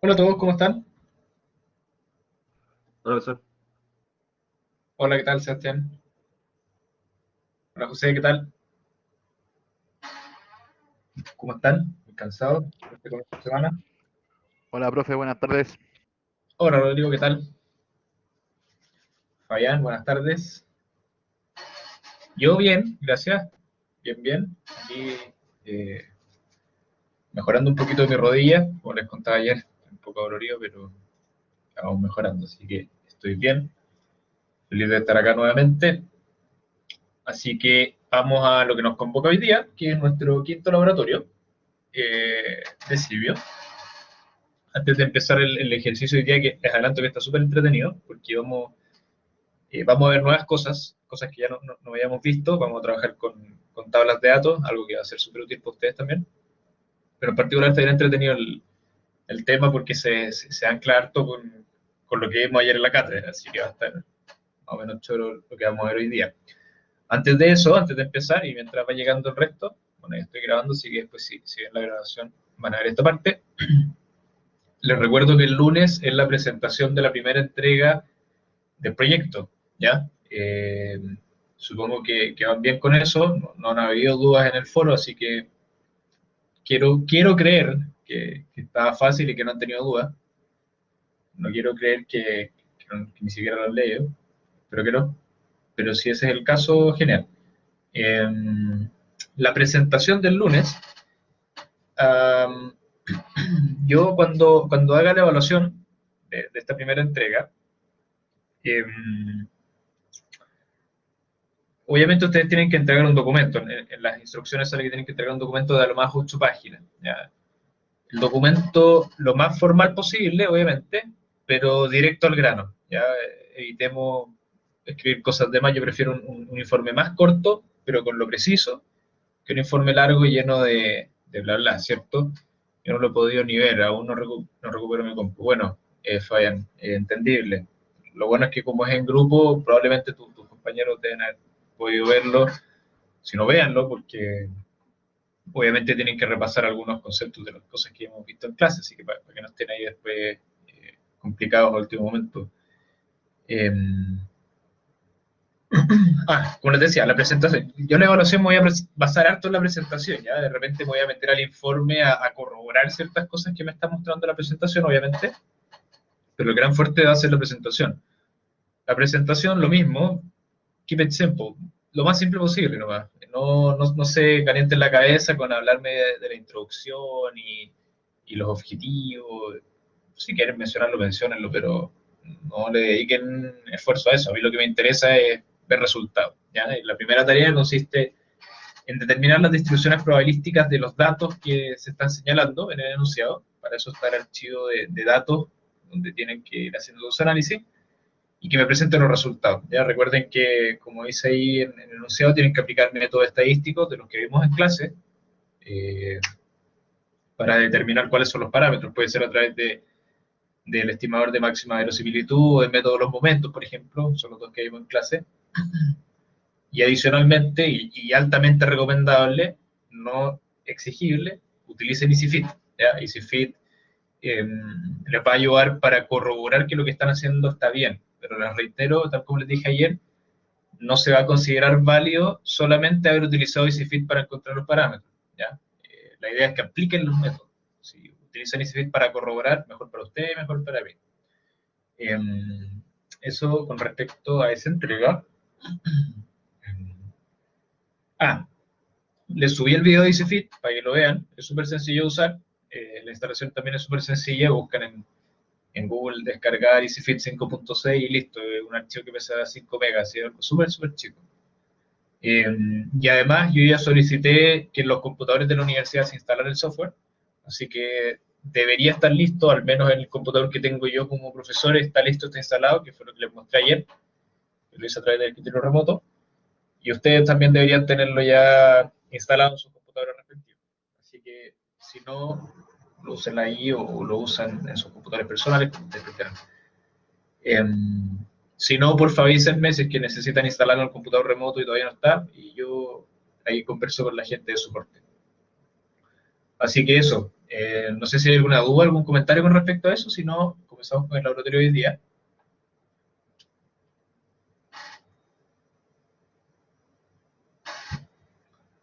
Hola a todos, ¿cómo están? Hola, profesor. Hola, ¿qué tal, Sebastián? Hola, José, ¿qué tal? ¿Cómo están? ¿Muy cansados de este comienzo de semana? Hola, profe, buenas tardes. Hola, Rodrigo, ¿qué tal? Fabián, buenas tardes. Yo bien, gracias. Bien, bien. Aquí eh, mejorando un poquito de mi rodilla, como les contaba ayer, un poco dolorido, pero vamos mejorando, así que estoy bien. Feliz de estar acá nuevamente. Así que vamos a lo que nos convoca hoy día, que es nuestro quinto laboratorio de Silvio. Antes de empezar el ejercicio de hoy día, que les adelanto que está súper entretenido, porque vamos a ver nuevas cosas, cosas que ya no habíamos visto, vamos a trabajar con tablas de datos, algo que va a ser súper útil para ustedes también, pero en particular está bien entretenido el tema porque se ancla harto con lo que vimos ayer en la cátedra, así que va a estar más o menos choro lo que vamos a ver hoy día. Antes de eso, antes de empezar, y mientras va llegando el resto, bueno, ya estoy grabando, así que después si ven la grabación van a ver esta parte. Les recuerdo que el lunes es la presentación de la primera entrega del proyecto, ¿ya? Supongo que van bien con eso, no han habido dudas en el foro, así que quiero creer que estaba fácil y que no han tenido dudas. No quiero creer que ni siquiera lo han leído, pero que no. Pero si ese es el caso, genial. Eh, la presentación del lunes, um, yo cuando haga la evaluación de esta primera entrega, eh, obviamente ustedes tienen que entregar un documento. En las instrucciones sale que tienen que entregar un documento de a lo más 8 páginas. ¿Ya? El documento lo más formal posible, obviamente, pero directo al grano. ¿Ya? Evitemos escribir cosas de más. Yo prefiero un informe más corto, pero con lo preciso, que un informe largo y lleno de bla bla, ¿cierto? Yo no lo he podido ni ver, aún no recupero mi compu. Bueno, Fabián, entendible. Lo bueno es que como es en grupo, probablemente tus compañeros deben haber podido verlo, si no véanlo, porque obviamente tienen que repasar algunos conceptos de las cosas que hemos visto en clase, así que para que no estén ahí después complicados al último momento. Eh, como les decía, la presentación. Yo en la evaluación me voy a basar harto en la presentación, ¿ya? De repente me voy a meter al informe a corroborar ciertas cosas que me está mostrando la presentación, obviamente, pero el gran fuerte va a ser la presentación. La presentación, lo mismo, keep it simple, lo más simple posible nomás. No se calienten la cabeza con hablarme de la introducción y los objetivos. Si quieren mencionarlo, menciónenlo, pero no le dediquen esfuerzo a eso. A mí lo que me interesa es ver resultados. ¿Ya? Y la primera tarea consiste en determinar las distribuciones probabilísticas de los datos que se están señalando en el enunciado. Para eso está el archivo de datos, donde tienen que ir haciendo los análisis y que me presenten los resultados. Ya recuerden que, como dice ahí en el enunciado, tienen que aplicar métodos estadísticos de los que vimos en clase eh, para determinar cuáles son los parámetros. Puede ser a través del estimador de máxima verosimilitud o del método de los momentos, por ejemplo, son los dos que vimos en clase. Y adicionalmente, y altamente recomendable, no exigible, utilicen EasyFit. ¿Ya? EasyFit les va a ayudar para corroborar que lo que están haciendo está bien. Pero les reitero, tal como les dije ayer, no se va a considerar válido solamente haber utilizado EasyFit para encontrar los parámetros. ¿Ya? La idea es que apliquen los métodos. Si utilizan EasyFit para corroborar, mejor para ustedes, mejor para mí. Eh, eso con respecto a esa entrega. Ah, les subí el video de EasyFit para que lo vean. Es súper sencillo de usar. La instalación también es súper sencilla. Buscan en Google descargar EasyFit 5.6 y listo. Es un archivo que pesa 5 megas. ¿Sí? Algo súper, súper chico. Y además yo ya solicité que en los computadores de la universidad se instalara el software, así que debería estar listo, al menos en el computador que tengo yo como profesor está listo, está instalado, que fue lo que les mostré ayer, que lo hice a través del escritorio remoto, y ustedes también deberían tenerlo ya instalado en sus computadores respectivos. Así que si no, lo usen ahí o lo usan en sus computadores personales, como ustedes prefieran. Si no, por favor avísenme si es que necesitan instalarlo en el computador remoto y todavía no está, y yo ahí converso con la gente de soporte. Así que eso, No sé si hay alguna duda, algún comentario con respecto a eso, si no, comenzamos con el laboratorio de hoy día.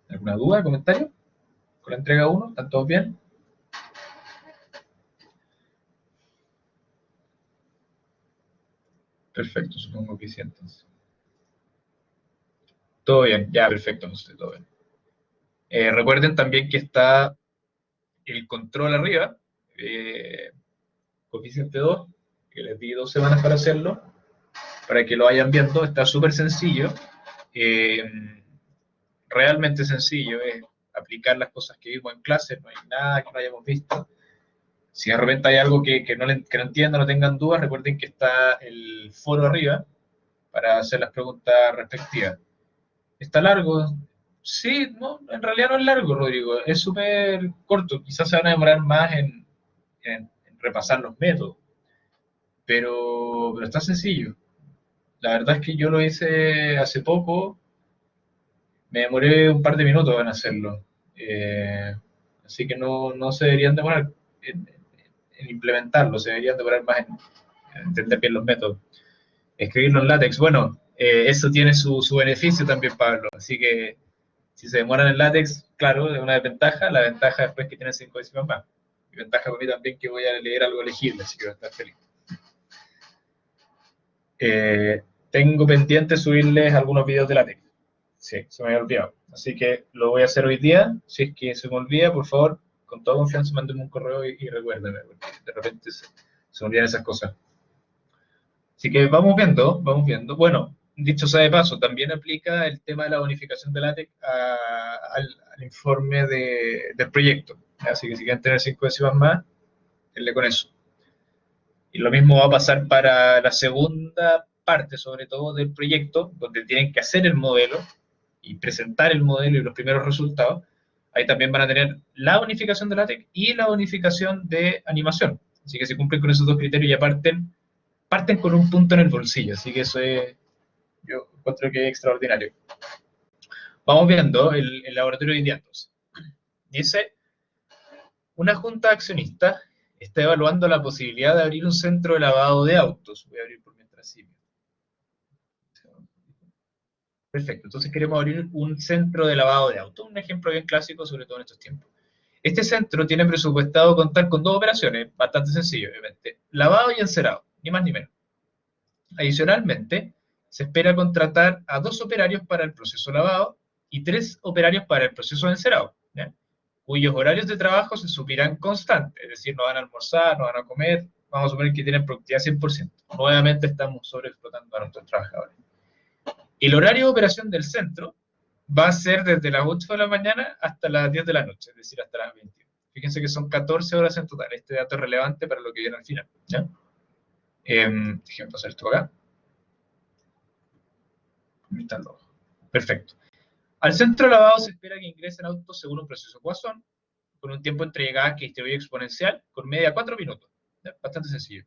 ¿Alguna duda, comentario? Con la entrega 1, ¿están todos bien? Perfecto, supongo que sí, entonces. Todo bien, ya, perfecto, José, todo bien. Recuerden también que está el control arriba, coeficiente 2, que les di 2 semanas para hacerlo, para que lo vayan viendo, está súper sencillo, eh, realmente sencillo, es aplicar las cosas que vimos en clase, no hay nada que no hayamos visto. Si de repente hay algo que no entiendan, no tengan dudas, recuerden que está el foro arriba para hacer las preguntas respectivas. ¿Está largo? Sí, no, en realidad no es largo, Rodrigo, es súper corto, quizás se van a demorar más en repasar los métodos, pero está sencillo. La verdad es que yo lo hice hace poco, me demoré un par de minutos en hacerlo, eh, así que no se deberían demorar en implementarlo, se deberían demorar más en entender bien los métodos. Escribirlo en látex, bueno, eso tiene su beneficio también, Pablo, así que si se demoran en látex, claro, es una desventaja. La ventaja después que tienen 5 décimas más. Y ventaja para mí también que voy a leer algo legible, así que voy a estar feliz. Tengo pendiente subirles algunos videos de látex. Sí, se me había olvidado. Así que lo voy a hacer hoy día. Si es que se me olvida, por favor, con toda confianza, mándenme un correo y recuérdenme, porque de repente se me olvidan esas cosas. Así que vamos viendo, vamos viendo. Bueno, dicho sea de paso, también aplica el tema de la bonificación de LaTeX al informe del proyecto. Así que si quieren tener 5 décimas más, denle con eso. Y lo mismo va a pasar para la segunda parte, sobre todo del proyecto, donde tienen que hacer el modelo y presentar el modelo y los primeros resultados. Ahí también van a tener la bonificación de LaTeX y la bonificación de animación. Así que si cumplen con esos dos criterios ya parten con un punto en el bolsillo, así que eso es, yo encuentro que es extraordinario. Vamos viendo el laboratorio de hoy día entonces. Dice, una junta de accionistas está evaluando la posibilidad de abrir un centro de lavado de autos. Voy a abrir por mientras sí. Perfecto, entonces queremos abrir un centro de lavado de autos, un ejemplo bien clásico, sobre todo en estos tiempos. Este centro tiene presupuestado contar con 2 operaciones, bastante sencillo, obviamente, lavado y encerado, ni más ni menos. Adicionalmente, se espera contratar a 2 operarios para el proceso lavado y 3 operarios para el proceso encerado, ¿ya? Cuyos horarios de trabajo se supirán constantes, es decir, no van a almorzar, no van a comer, vamos a suponer que tienen productividad 100%. Nuevamente estamos sobreexplotando a nuestros trabajadores. El horario de operación del centro va a ser desde las 8 de la mañana hasta las 10 de la noche, es decir, hasta las 21. Fíjense que son 14 horas en total. Este dato es relevante para lo que viene al final, ¿ya? Déjenme pasar esto acá. Perfecto. Al centro de lavado se espera que ingresen autos según un proceso Poisson, con un tiempo entre llegadas que distribuye exponencial, con media 4 minutos. Bastante sencillo.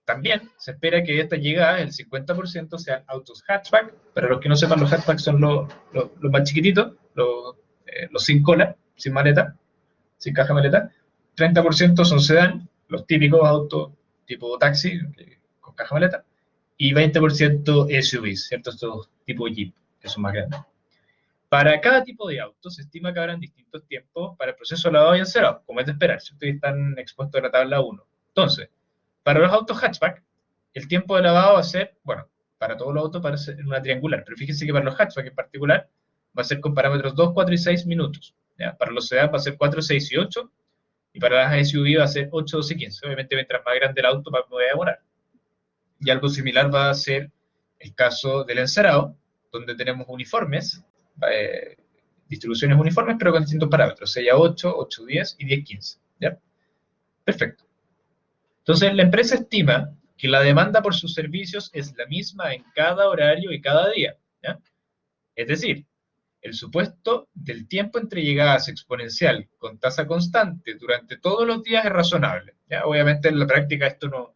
También se espera que de estas llegadas el 50% sean autos hatchback. Para los que no sepan, los hatchback son los más chiquititos, los sin cola, sin maleta, sin caja maleta. 30% son sedán, los típicos autos tipo taxi, con caja maleta. Y 20% SUVs, ¿cierto? Estos tipo Jeep, que son más grandes. Para cada tipo de auto se estima que habrán distintos tiempos para el proceso de lavado y encerado, como es de esperar, si ustedes están expuestos a la tabla 1. Entonces, para los autos hatchback, el tiempo de lavado va a ser, bueno, para todos los autos parece en una triangular, pero fíjense que para los hatchback en particular va a ser con parámetros 2, 4 y 6 minutos. ¿Ya? Para los sedán va a ser 4, 6 y 8, y para las SUV va a ser 8, 12 y 15. Obviamente, mientras más grande el auto, más me voy a demorar. Y algo similar va a ser el caso del encerado, donde tenemos uniformes, distribuciones uniformes, pero con distintos parámetros, 6 a 8, 8 a 10 y 10 a 15. ¿Ya? Perfecto. Entonces, la empresa estima que la demanda por sus servicios es la misma en cada horario y cada día. ¿Ya? Es decir, el supuesto del tiempo entre llegadas exponencial con tasa constante durante todos los días es razonable. ¿Ya? Obviamente, en la práctica esto no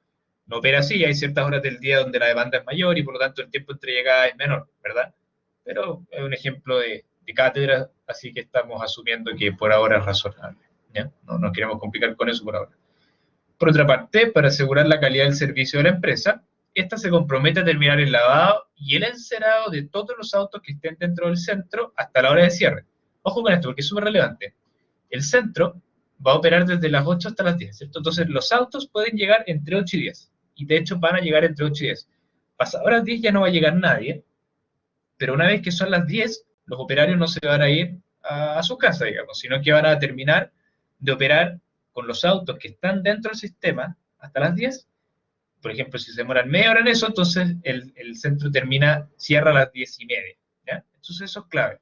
opera así, hay ciertas horas del día donde la demanda es mayor y por lo tanto el tiempo entre llegadas es menor, ¿verdad? Pero es un ejemplo de cátedra, así que estamos asumiendo que por ahora es razonable. ¿ya? No nos queremos complicar con eso por ahora. Por otra parte, para asegurar la calidad del servicio de la empresa, esta se compromete a terminar el lavado y el encerado de todos los autos que estén dentro del centro hasta la hora de cierre. Ojo con esto, porque es súper relevante. El centro va a operar desde las 8 hasta las 10, ¿cierto? Entonces, los autos pueden llegar entre 8 y 10. Y de hecho, van a llegar entre 8 y 10. Pasadas las 10 ya no va a llegar nadie, pero una vez que son las 10, los operarios no se van a ir a su casa, digamos, sino que van a terminar de operar con los autos que están dentro del sistema hasta las 10. Por ejemplo, si se demoran media hora en eso, entonces el centro cierra a las 10:30, ¿ya? Entonces eso es clave.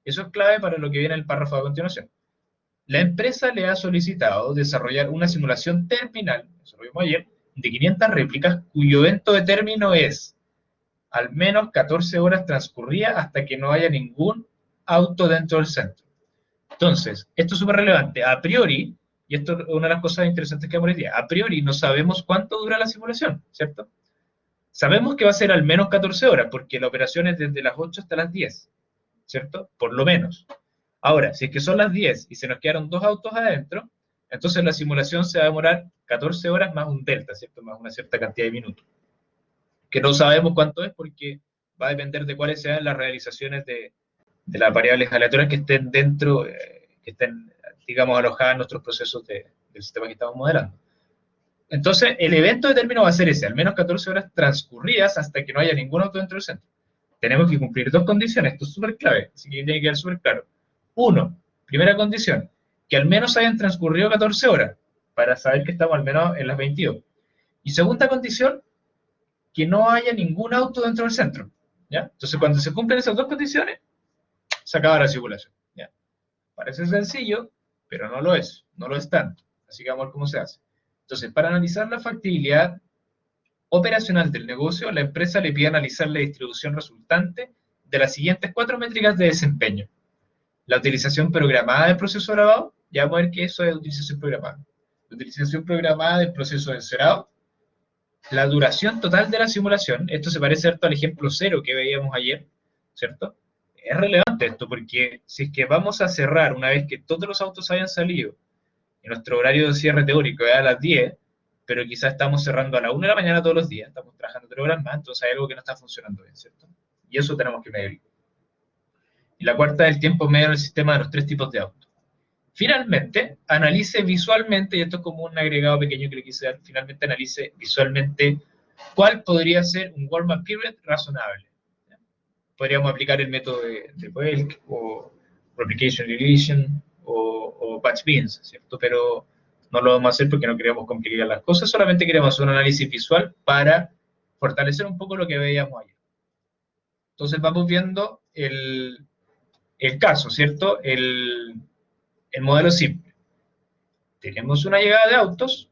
Eso es clave para lo que viene en el párrafo a continuación. La empresa le ha solicitado desarrollar una simulación terminal, eso lo vimos ayer, de 500 réplicas, cuyo evento de término es al menos 14 horas transcurridas hasta que no haya ningún auto dentro del centro. Entonces, esto es súper relevante. A priori, y esto es una de las cosas interesantes que vamos a ver hoy día, a priori no sabemos cuánto dura la simulación, ¿cierto? Sabemos que va a ser al menos 14 horas, porque la operación es desde las 8 hasta las 10, ¿cierto? Por lo menos. Ahora, si es que son las 10 y se nos quedaron 2 autos adentro, entonces la simulación se va a demorar 14 horas más un delta, ¿cierto? Más una cierta cantidad de minutos. Que no sabemos cuánto es porque va a depender de cuáles sean las realizaciones de las variables aleatorias que estén dentro, que estén, digamos, alojadas en nuestros procesos del sistema que estamos modelando. Entonces, el evento de término va a ser ese, al menos 14 horas transcurridas hasta que no haya ningún auto dentro del centro. Tenemos que cumplir 2 condiciones, esto es súper clave, así que tiene que quedar súper claro. 1, primera condición, que al menos hayan transcurrido 14 horas, para saber que estamos al menos en las 22. Y segunda condición, que no haya ningún auto dentro del centro, ¿ya? Entonces, cuando se cumplen esas 2 condiciones, se acaba la simulación, ¿ya? Parece sencillo, pero no lo es tanto. Así que vamos a ver cómo se hace. Entonces, para analizar la factibilidad operacional del negocio, la empresa le pide analizar la distribución resultante de las siguientes 4 métricas de desempeño. La utilización programada del proceso de lavado, ya vamos a ver que eso es utilización programada. La utilización programada del proceso de encerado, la duración total de la simulación, esto se parece harto al ejemplo 0 que veíamos ayer, ¿cierto? Es relevante esto porque si es que vamos a cerrar una vez que todos los autos hayan salido y nuestro horario de cierre teórico es a las 10, pero quizás estamos cerrando a la 1 de la mañana todos los días, estamos trabajando 3 horas más, entonces hay algo que no está funcionando bien, ¿cierto? Y eso tenemos que medir. Y la cuarta es el tiempo medio del sistema de los 3 tipos de autos. Finalmente, analice visualmente, y esto es como un agregado pequeño que le quise dar, finalmente analice visualmente cuál podría ser un warm-up period razonable. Podríamos aplicar el método de Welk, o Replication Regression, o Batch Beans, ¿cierto? Pero no lo vamos a hacer porque no queremos complicar las cosas, solamente queremos hacer un análisis visual para fortalecer un poco lo que veíamos ayer. Entonces vamos viendo el caso, ¿cierto? El modelo simple. Tenemos una llegada de autos,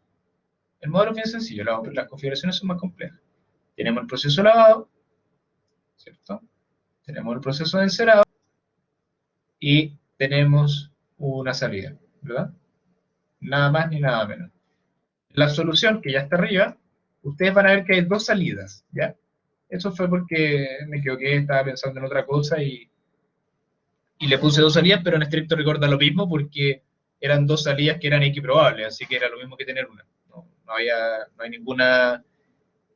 el modelo es bien sencillo, las configuraciones son más complejas. Tenemos el proceso de lavado, ¿cierto? Tenemos el proceso de encerado y tenemos una salida, ¿verdad? Nada más ni nada menos. La solución, que ya está arriba, ustedes van a ver que hay 2 salidas, ¿ya? Eso fue porque me equivoqué, estaba pensando en otra cosa y le puse 2 salidas, pero en estricto rigor da lo mismo porque eran 2 salidas que eran equiprobables, así que era lo mismo que tener una. No hay ninguna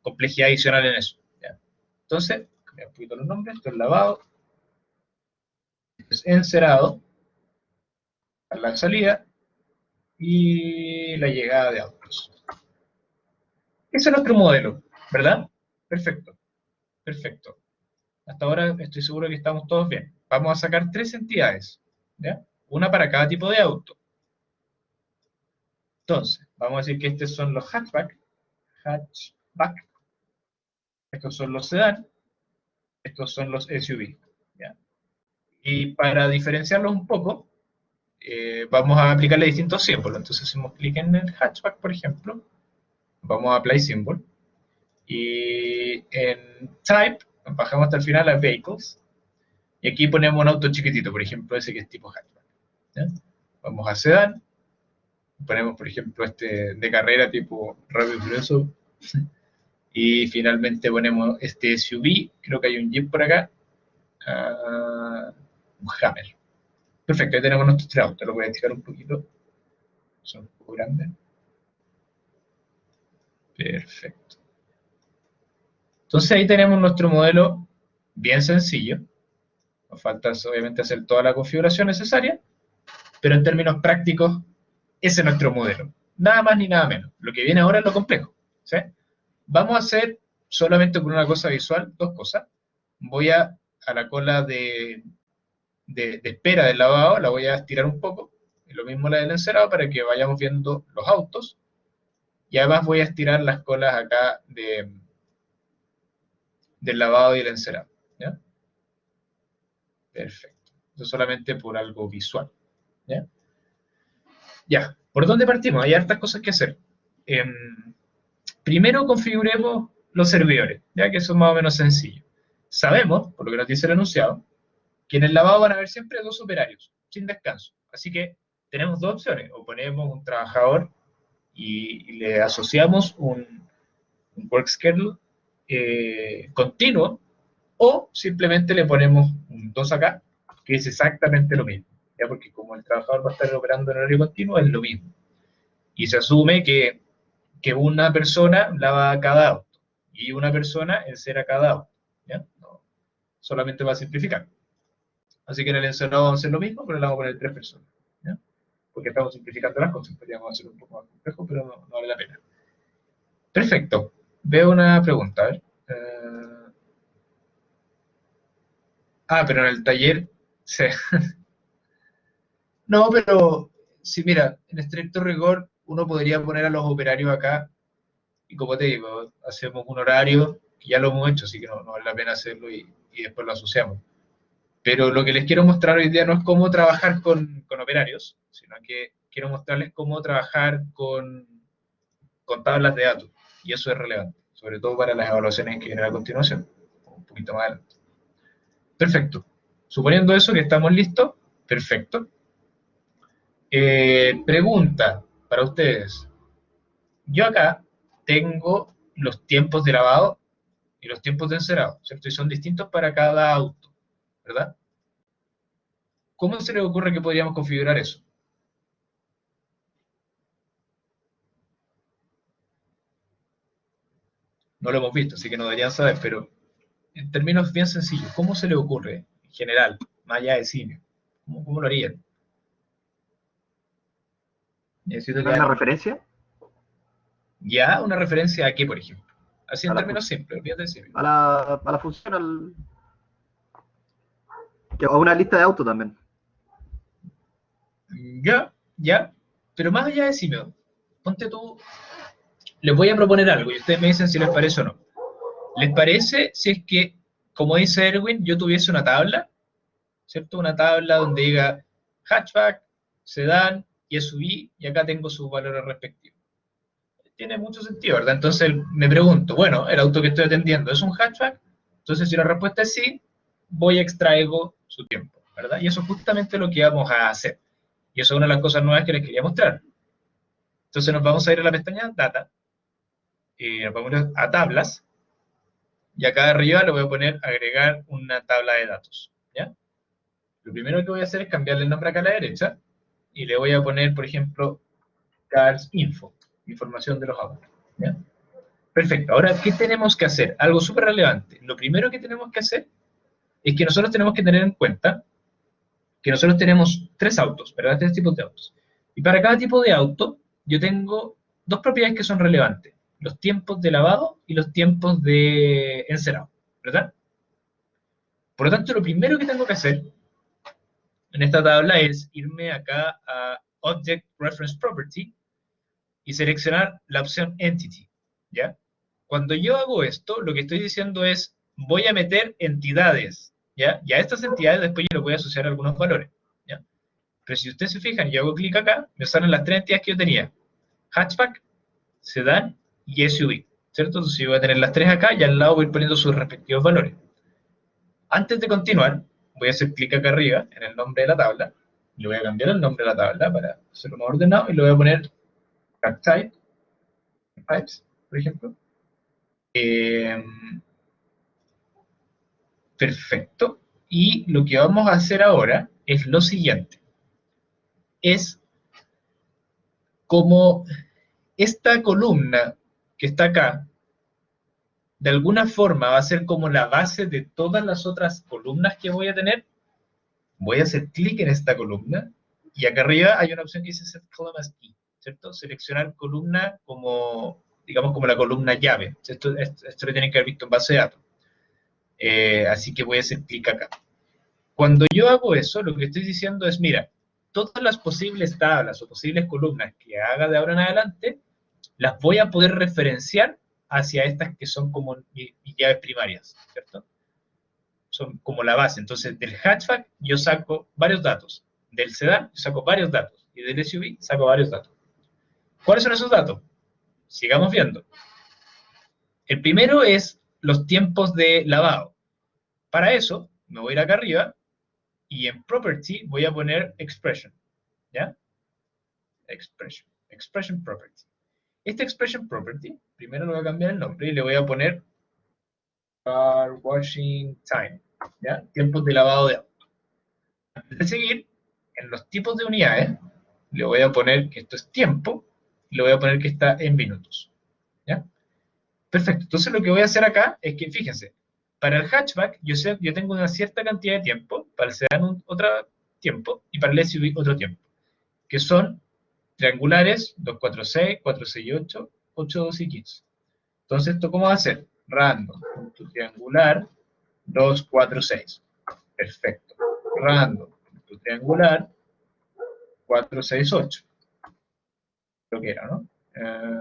complejidad adicional en eso, ¿ya? Entonces, cambiar un poquito los nombres, esto es lavado, esto es encerado, la salida y la llegada de autos. Ese es nuestro modelo, ¿verdad? Perfecto, perfecto. Hasta ahora estoy seguro que estamos todos bien. Vamos a sacar 3 entidades, ¿ya? Una para cada tipo de auto. Entonces, vamos a decir que estos son los hatchback, estos son los sedán, estos son los SUV, ¿ya? Y para diferenciarlos un poco, vamos a aplicarle distintos símbolos. Entonces, si hacemos clic en el hatchback, por ejemplo, vamos a apply symbol, y en type, bajamos hasta el final a vehicles, y aquí ponemos un auto chiquitito, por ejemplo, ese que es tipo hatchback, ¿ya? Vamos a sedán, ponemos, por ejemplo, este de carrera tipo Rápido y Furioso, y finalmente ponemos este SUV, creo que hay un Jeep por acá, un Hammer. Perfecto, ahí tenemos nuestros 3 autos, lo voy a estirar un poquito Son un poco grandes. Perfecto. Entonces ahí tenemos nuestro modelo bien sencillo. Nos falta obviamente hacer toda la configuración necesaria, pero en términos prácticos, ese es nuestro modelo. Nada más ni nada menos. Lo que viene ahora es lo complejo, ¿sí? Vamos a hacer solamente con una cosa visual, dos cosas. Voy a la cola de espera del lavado, la voy a estirar un poco, y lo mismo la del encerado para que vayamos viendo los autos, y además voy a estirar las colas acá del lavado y el encerado, ¿ya? Perfecto. Eso solamente por algo visual, ¿ya? Ya, ¿por dónde partimos? Hay hartas cosas que hacer. Primero configuremos los servidores, ya que eso es más o menos sencillo. Sabemos, por lo que nos dice el enunciado, que en el lavado van a haber siempre dos operarios, sin descanso. Así que tenemos dos opciones. O ponemos un trabajador y le asociamos un work schedule continuo, o simplemente le ponemos un 2 acá, que es exactamente lo mismo. ¿Ya? Porque como el trabajador va a estar operando en horario continuo, es lo mismo. Y se asume que una persona lava cada auto y una persona encera cada auto. ¿Ya? No, solamente va a simplificar. Así que en el encerado vamos a hacer lo mismo, pero le vamos a poner 3 personas. ¿Ya? Porque estamos simplificando las cosas. Podríamos hacerlo un poco más complejo, pero no vale la pena. Perfecto. Veo una pregunta. A ver. Pero en el taller... Sí. No, pero sí, mira, en estricto rigor uno podría poner a los operarios acá y como te digo, hacemos un horario que ya lo hemos hecho, así que no vale la pena hacerlo y después lo asociamos. Pero lo que les quiero mostrar hoy día no es cómo trabajar con operarios, sino que quiero mostrarles cómo trabajar con tablas de datos. Y eso es relevante, sobre todo para las evaluaciones que vienen a continuación, un poquito más adelante. Perfecto. Suponiendo eso, que estamos listos, perfecto. Pregunta para ustedes. Yo acá tengo los tiempos de lavado y los tiempos de encerado, ¿cierto? Y son distintos para cada auto, ¿verdad? ¿Cómo se les ocurre que podríamos configurar eso? No lo hemos visto, así que no deberían saber, pero en términos bien sencillos, ¿cómo se les ocurre en general, más allá de cine? ¿Cómo lo harían? Necesito que ¿Una hagan referencia? ya una referencia a qué, por ejemplo. Así en A la, términos simples, olvídate de cine. a la función, a una lista de autos también. Ya, pero más allá de cine, ponte tú, les voy a proponer algo y ustedes me dicen si les parece o no. ¿Les parece si es que, como dice Erwin, yo tuviese una tabla, ¿cierto? Una tabla donde diga hatchback, sedán y SUV, y acá tengo sus valores respectivos. Tiene mucho sentido, ¿verdad? Entonces me pregunto, bueno, el auto que estoy atendiendo es un hatchback, entonces si la respuesta es sí, voy a extraigo su tiempo, ¿verdad? Y eso es justamente lo que vamos a hacer. Y eso es una de las cosas nuevas que les quería mostrar. Entonces nos vamos a ir a la pestaña Data, y nos vamos a ir a Tablas, y acá arriba le voy a poner agregar una tabla de datos, ¿ya? Lo primero que voy a hacer es cambiarle el nombre acá a la derecha, y le voy a poner, por ejemplo, Cars Info, información de los autos, ¿ya? Perfecto. Ahora, ¿qué tenemos que hacer? Algo súper relevante. Lo primero que tenemos que hacer es que nosotros tenemos que tener en cuenta que nosotros tenemos 3 autos, ¿verdad? 3 tipos de autos. Y para cada tipo de auto, yo tengo 2 propiedades que son relevantes. Los tiempos de lavado y los tiempos de encerado, ¿verdad? Por lo tanto, lo primero que tengo que hacer en esta tabla es irme acá a Object Reference Property y seleccionar la opción Entity, ¿ya? Cuando yo hago esto, lo que estoy diciendo es, voy a meter entidades, ¿ya? Y a estas entidades después yo les voy a asociar algunos valores, ¿ya? Pero si ustedes se fijan, yo hago clic acá, me salen las 3 entidades que yo tenía. Hatchback, sedán y SUV, ¿cierto? Entonces yo voy a tener las 3 acá y al lado voy a ir poniendo sus respectivos valores. Antes de continuar, voy a hacer clic acá arriba en el nombre de la tabla, le voy a cambiar el nombre de la tabla para hacerlo más ordenado y le voy a poner car type, types, por ejemplo. Perfecto. Y lo que vamos a hacer ahora es lo siguiente. Es como esta columna que está acá, de alguna forma va a ser como la base de todas las otras columnas que voy a tener, voy a hacer clic en esta columna, y acá arriba hay una opción que dice Set Column as Key, ¿cierto? Seleccionar columna como, digamos, como la columna llave. Esto lo tienen que haber visto en base de datos. Así que voy a hacer clic acá. Cuando yo hago eso, lo que estoy diciendo es, mira, todas las posibles tablas o posibles columnas que haga de ahora en adelante, las voy a poder referenciar hacia estas que son como mis llaves primarias, ¿cierto? Son como la base. Entonces, del hatchback yo saco varios datos, del sedán yo saco varios datos, y del SUV saco varios datos. ¿Cuáles son esos datos? Sigamos viendo. El primero es los tiempos de lavado. Para eso, me voy a ir acá arriba, y en Property voy a poner Expression, ¿ya? Expression Property. Este Expression Property, primero le voy a cambiar el nombre y le voy a poner Car Washing Time, ¿ya? Tiempos de lavado de auto. Antes de seguir, en los tipos de unidades, le voy a poner que esto es tiempo, y le voy a poner que está en minutos, ¿ya? Perfecto, entonces lo que voy a hacer acá es que, fíjense, para el hatchback yo tengo una cierta cantidad de tiempo, para el sedán otro tiempo, y para el SUV otro tiempo, que son triangulares 246, 468, 82 y 15. Entonces, ¿esto cómo va a ser? Random, punto triangular, 246. Perfecto. Random, punto triangular, 468. Creo que era, ¿no?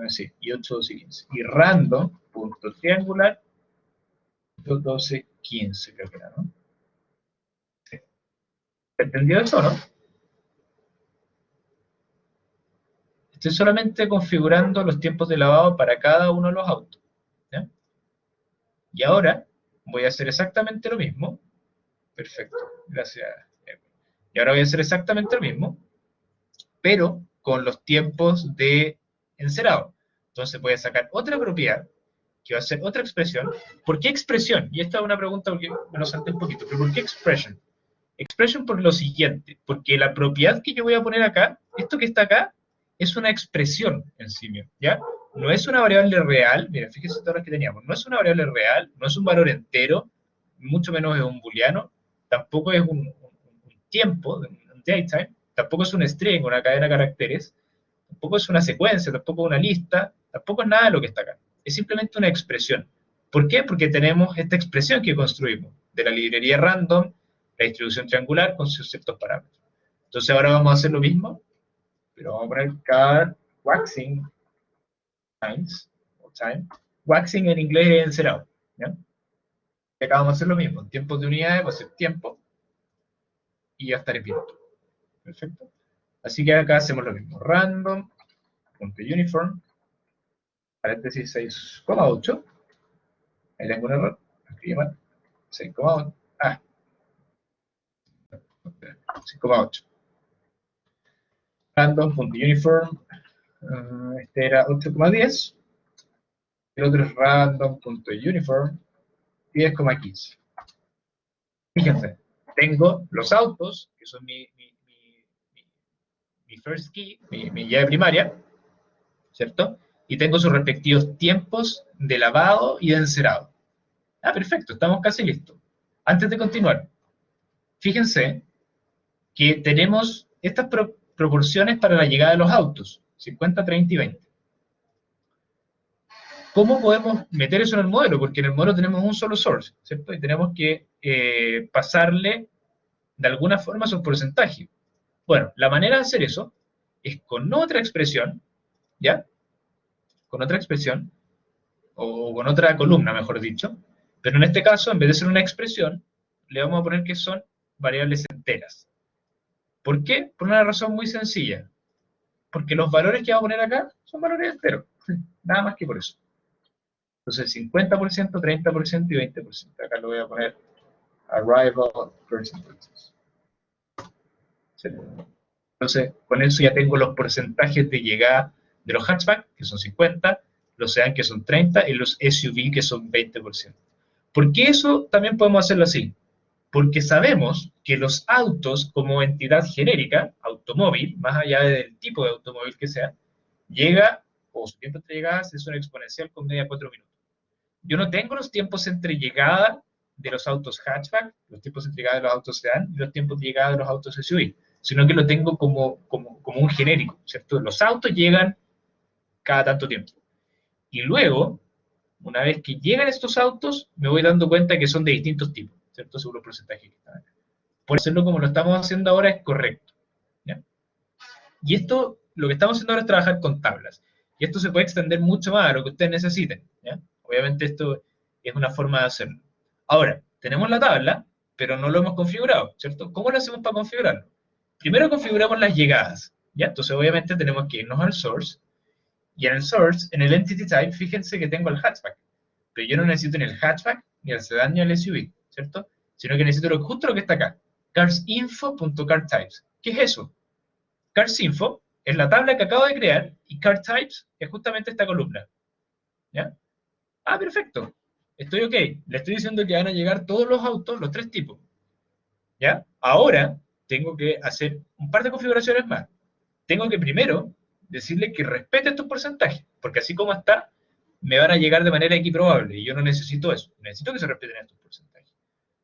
Sí, y 8, 12 y 15. Y random, punto triangular, 12, 15, creo que era, ¿no? Sí. ¿Entendido eso, no? Estoy solamente configurando los tiempos de lavado para cada uno de los autos, ¿ya? Y ahora voy a hacer exactamente lo mismo. Perfecto, gracias. Y ahora voy a hacer exactamente lo mismo, pero con los tiempos de encerado. Entonces voy a sacar otra propiedad, que va a ser otra expresión. ¿Por qué expresión? Y esta es una pregunta porque me lo salté un poquito, pero ¿por qué expression? Expression por lo siguiente, porque la propiedad que yo voy a poner acá, esto que está acá, es una expresión en sí mismo, ¿ya? No es una variable real, miren, fíjense todas las que teníamos, no es una variable real, no es un valor entero, mucho menos es un booleano, tampoco es un tiempo, un datetime, tampoco es un string, una cadena de caracteres, tampoco es una secuencia, tampoco es una lista, tampoco es nada de lo que está acá. Es simplemente una expresión. ¿Por qué? Porque tenemos esta expresión que construimos de la librería random, la distribución triangular con sus ciertos parámetros. Entonces ahora vamos a hacer lo mismo, pero vamos a poner car waxing times, o time. Waxing en inglés es encerado, ¿ya? Y acá vamos a hacer lo mismo. En tiempos de unidades va a ser tiempo y va a estar en minuto. Perfecto. Así que acá hacemos lo mismo. Random.uniform, paréntesis 6,8. Ahí tengo un error. Escribí mal. 6,8. 6,8. Random.uniform. Este era 8,10. El otro es random.uniform 10,15. Fíjense, tengo los autos, que son mi first key, mi llave primaria, ¿cierto? Y tengo sus respectivos tiempos de lavado y de encerado. Perfecto, estamos casi listos. Antes de continuar, fíjense que tenemos estas proporciones para la llegada de los autos, 50, 30 y 20. ¿Cómo podemos meter eso en el modelo? Porque en el modelo tenemos un solo source, ¿cierto? Y tenemos que pasarle de alguna forma esos porcentajes. Bueno, la manera de hacer eso es con otra expresión, ¿ya? Con otra expresión, o con otra columna, mejor dicho, pero en este caso, en vez de ser una expresión, le vamos a poner que son variables enteras. ¿Por qué? Por una razón muy sencilla. Porque los valores que vamos a poner acá son valores enteros. Nada más que por eso. Entonces, 50%, 30% y 20%. Acá lo voy a poner arrival percentages. Entonces, con eso ya tengo los porcentajes de llegada de los hatchback, que son 50, los sedán, que son 30, y los SUV, que son 20%. ¿Por qué eso también podemos hacerlo así? Porque sabemos que los autos, como entidad genérica, automóvil, más allá del tipo de automóvil que sea, llega, o su tiempo entre llegadas es una exponencial con media 4 minutos. Yo no tengo los tiempos entre llegada de los autos hatchback, los tiempos de llegada de los autos sedán y los tiempos de llegada de los autos SUV, sino que lo tengo como un genérico, ¿cierto? Los autos llegan cada tanto tiempo. Y luego, una vez que llegan estos autos, me voy dando cuenta que son de distintos tipos, ¿cierto? Según los porcentajes que están acá. Por hacerlo como lo estamos haciendo ahora es correcto, ¿ya? Y esto, lo que estamos haciendo ahora es trabajar con tablas. Y esto se puede extender mucho más a lo que ustedes necesiten, ¿ya? Obviamente esto es una forma de hacerlo. Ahora, tenemos la tabla, pero no lo hemos configurado, ¿cierto? ¿Cómo lo hacemos para configurarlo? Primero configuramos las llegadas, ¿ya? Entonces obviamente tenemos que irnos al source, y en el source, en el entity type, fíjense que tengo el hatchback, pero yo no necesito ni el hatchback, ni el sedán, ni el SUV, ¿cierto? Sino que necesito justo lo que está acá, carsinfo.cartypes. ¿Qué es eso? Carsinfo es la tabla que acabo de crear, y cartypes es justamente esta columna, ¿ya? Ah, perfecto. Estoy ok. Le estoy diciendo que van a llegar todos los autos, los 3 tipos. ¿Ya? Ahora tengo que hacer un par de configuraciones más. Tengo que primero decirle que respete estos porcentajes, porque así como está, me van a llegar de manera equiprobable, y yo no necesito eso. Necesito que se respeten estos porcentajes.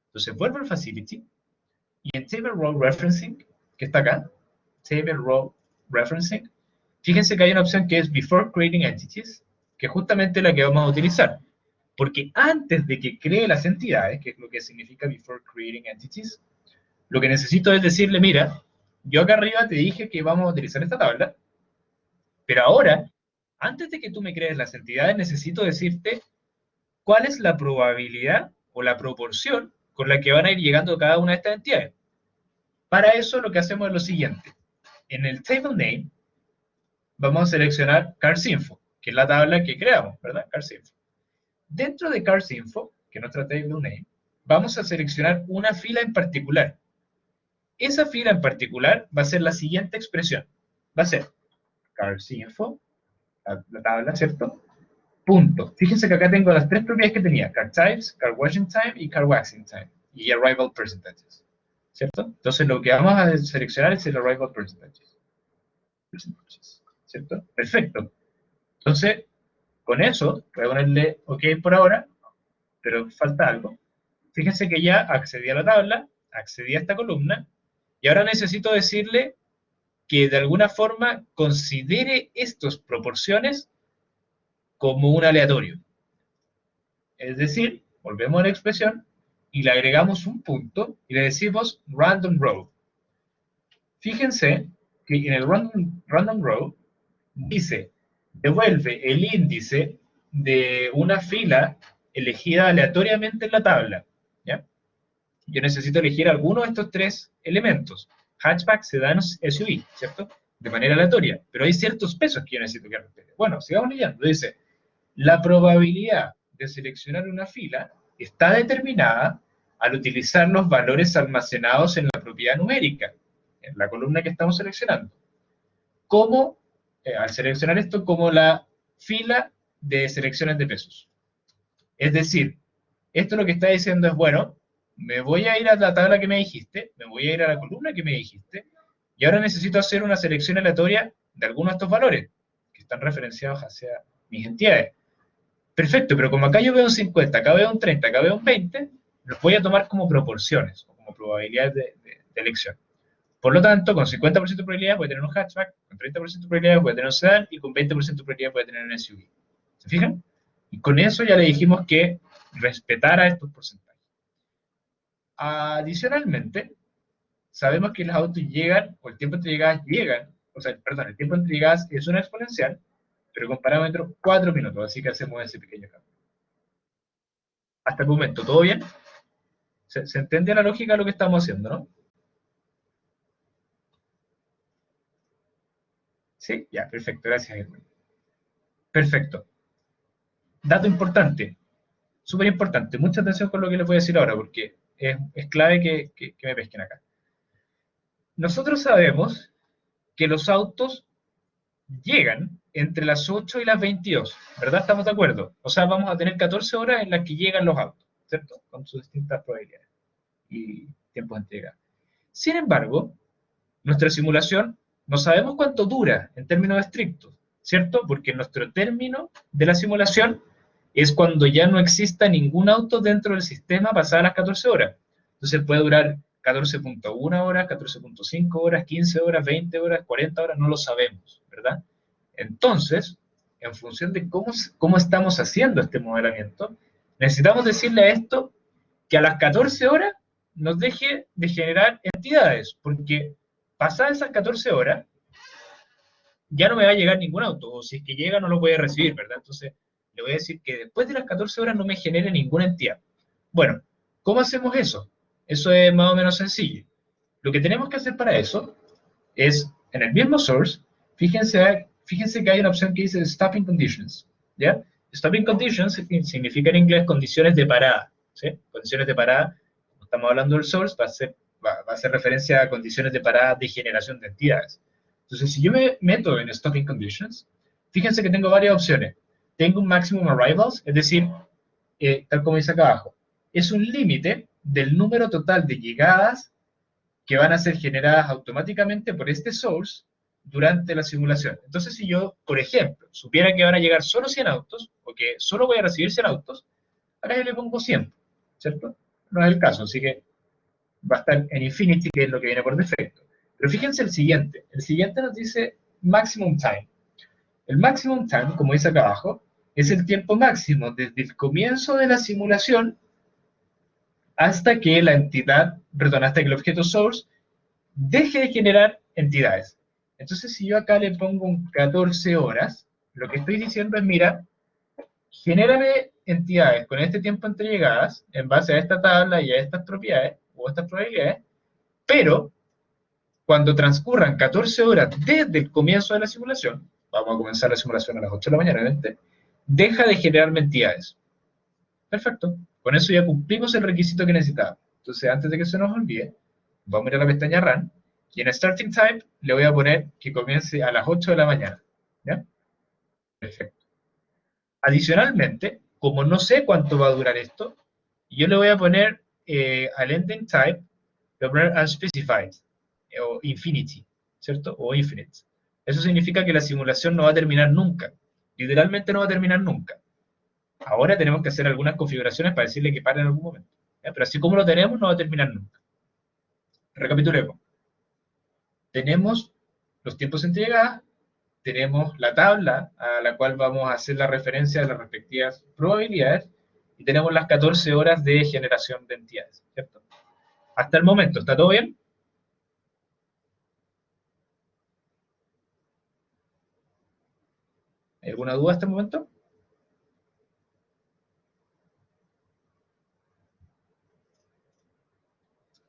Entonces vuelvo al facility, y en Table Row Referencing, que está acá, Table Row Referencing, fíjense que hay una opción que es Before Creating Entities, que es justamente la que vamos a utilizar. Porque antes de que cree las entidades, que es lo que significa Before Creating Entities, lo que necesito es decirle, mira, yo acá arriba te dije que vamos a utilizar esta tabla, pero ahora, antes de que tú me crees las entidades, necesito decirte cuál es la probabilidad o la proporción con la que van a ir llegando cada una de estas entidades. Para eso lo que hacemos es lo siguiente. En el table name vamos a seleccionar carsinfo, que es la tabla que creamos, ¿verdad? Carsinfo. Dentro de carsinfo, que es nuestra table name, vamos a seleccionar una fila en particular. Esa fila en particular va a ser la siguiente expresión. Va a ser carsinfo, la tabla, ¿cierto? Punto. Fíjense que acá tengo las 3 propiedades que tenía: car types, car washing time y car waxing time. Y arrival percentages, ¿cierto? Entonces lo que vamos a seleccionar es el arrival percentages. ¿Cierto? Perfecto. Entonces, con eso, voy a ponerle OK por ahora, pero falta algo. Fíjense que ya accedí a la tabla, accedí a esta columna, y ahora necesito decirle que de alguna forma considere estas proporciones como un aleatorio. Es decir, volvemos a la expresión y le agregamos un punto y le decimos random row. Fíjense que en el random row dice, devuelve el índice de una fila elegida aleatoriamente en la tabla, ¿ya? Yo necesito elegir alguno de estos 3 elementos: hatchback, sedán, SUV, ¿cierto? De manera aleatoria, pero hay ciertos pesos que yo necesito que respete. Bueno, sigamos leyendo. Dice, la probabilidad de seleccionar una fila está determinada al utilizar los valores almacenados en la propiedad numérica, en la columna que estamos seleccionando, como, al seleccionar esto, como la fila de selecciones de pesos. Es decir, esto lo que está diciendo es, bueno, me voy a ir a la tabla que me dijiste, me voy a ir a la columna que me dijiste, y ahora necesito hacer una selección aleatoria de algunos de estos valores, que están referenciados hacia mis entidades. Perfecto, pero como acá yo veo un 50, acá veo un 30, acá veo un 20, los voy a tomar como proporciones, o como probabilidades de elección. Por lo tanto, con 50% de probabilidad voy a tener un hatchback, con 30% de probabilidad voy a tener un sedán, y con 20% de probabilidad voy a tener un SUV. ¿Se fijan? Y con eso ya le dijimos que respetara estos porcentajes. Adicionalmente, sabemos que los autos llegan, o el tiempo entre llegadas llegan, o sea, perdón, el tiempo entre llegadas es una exponencial, pero con parámetro 4 minutos, así que hacemos ese pequeño cambio. Hasta el momento, ¿todo bien? ¿Se entiende la lógica de lo que estamos haciendo, no? Sí, ya, perfecto, gracias, Edwin. Perfecto. Dato importante, súper importante, mucha atención con lo que les voy a decir ahora, porque es clave que me pesquen acá. Nosotros sabemos que los autos llegan entre las 8 y las 22, ¿verdad? ¿Estamos de acuerdo? O sea, vamos a tener 14 horas en las que llegan los autos, ¿cierto? Con sus distintas probabilidades y tiempos de entrega. Sin embargo, nuestra simulación no sabemos cuánto dura en términos estrictos. ¿cierto? Porque nuestro término de la simulación es cuando ya no exista ningún auto dentro del sistema pasadas las 14 horas. Entonces puede durar 14.1 horas, 14.5 horas, 15 horas, 20 horas, 40 horas, no lo sabemos, ¿verdad? Entonces, en función de cómo estamos haciendo este modelamiento, necesitamos decirle a esto que a las 14 horas nos deje de generar entidades, porque pasadas esas 14 horas, ya no me va a llegar ningún auto, o si es que llega no lo voy a recibir, ¿verdad? Entonces, le voy a decir que después de las 14 horas no me genere ninguna entidad. Bueno, ¿cómo hacemos eso? Eso es más o menos sencillo. Lo que tenemos que hacer para eso es, en el mismo source, fíjense que hay una opción que dice Stopping Conditions, ¿ya? Stopping Conditions significa en inglés condiciones de parada, ¿sí? Condiciones de parada, como estamos hablando del source, va a hacer referencia a condiciones de parada de generación de entidades. Entonces, si yo me meto en Stopping Conditions, fíjense que tengo varias opciones. Tengo un Maximum Arrivals, es decir, tal como dice acá abajo, es un límite del número total de llegadas que van a ser generadas automáticamente por este source durante la simulación. Entonces, si yo, por ejemplo, supiera que van a llegar solo 100 autos, o que solo voy a recibir 100 autos, acá yo le pongo 100, ¿cierto? No es el caso, así que va a estar en Infinity, que es lo que viene por defecto. Pero fíjense el siguiente nos dice Maximum Time. El Maximum Time, como dice acá abajo, es el tiempo máximo desde el comienzo de la simulación hasta que la entidad, perdón, hasta que el objeto source deje de generar entidades. Entonces, si yo acá le pongo un 14 horas, lo que estoy diciendo es, mira, genérame entidades con este tiempo entre llegadas, en base a esta tabla y a estas propiedades, o estas probabilidades, pero cuando transcurran 14 horas desde el comienzo de la simulación, vamos a comenzar la simulación a las 8 de la mañana, obviamente, deja de generarme entidades. Perfecto. Con eso ya cumplimos el requisito que necesitaba. Entonces, antes de que se nos olvide, vamos a ir a la pestaña Run, y en Starting Time le voy a poner que comience a las 8 de la mañana. ¿Ya? Perfecto. Adicionalmente, como no sé cuánto va a durar esto, yo le voy a poner al Ending Type, le voy a poner Unspecified, o Infinity, ¿cierto? O Infinite. Eso significa que la simulación no va a terminar nunca. Literalmente no va a terminar nunca. Ahora tenemos que hacer algunas configuraciones para decirle que pare en algún momento. ¿Ya? Pero así como lo tenemos, no va a terminar nunca. Recapitulemos. Tenemos los tiempos entre llegadas, tenemos la tabla a la cual vamos a hacer la referencia de las respectivas probabilidades, y tenemos las 14 horas de generación de entidades, ¿cierto? Hasta el momento, ¿está todo bien? ¿Hay alguna duda hasta el momento?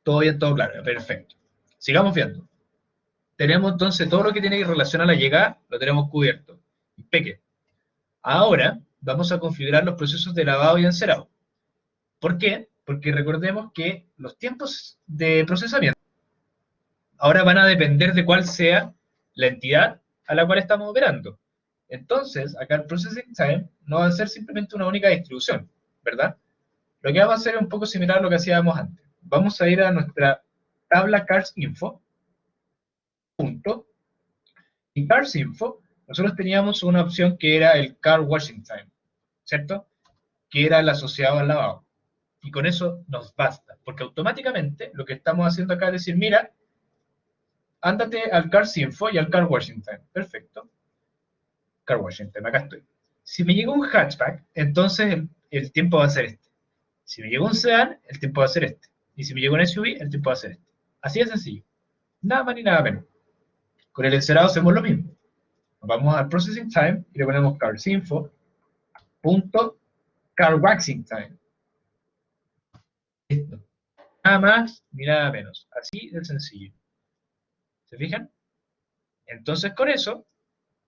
Todo bien, todo claro, perfecto. Sigamos viendo. Tenemos entonces todo lo que tiene relación a la llegada, lo tenemos cubierto. Impeque. Ahora vamos a configurar los procesos de lavado y encerado. ¿Por qué? Porque recordemos que los tiempos de procesamiento ahora van a depender de cuál sea la entidad a la cual estamos operando. Entonces, acá el processing time no va a ser simplemente una única distribución, ¿verdad? Lo que vamos a hacer es un poco similar a lo que hacíamos antes. Vamos a ir a nuestra tabla Cars Info, punto, y Cars Info, nosotros teníamos una opción que era el Car Washing Time, ¿cierto? Que era el asociado al lavado. Y con eso nos basta, porque automáticamente lo que estamos haciendo acá es decir, mira, ándate al Cars Info y al Car Washing Time. Perfecto. Car Washing Time, acá estoy. Si me llega un hatchback, entonces el tiempo va a ser este. Si me llega un sedán, el tiempo va a ser este. Y si me llega un SUV, el tiempo va a ser este. Así de sencillo. Nada más ni nada menos. Con el encerado hacemos lo mismo. Vamos al Processing Time y le ponemos Cars Info punto Car Waxing Time. Listo. Nada más ni nada menos. Así de sencillo. ¿Se fijan? Entonces con eso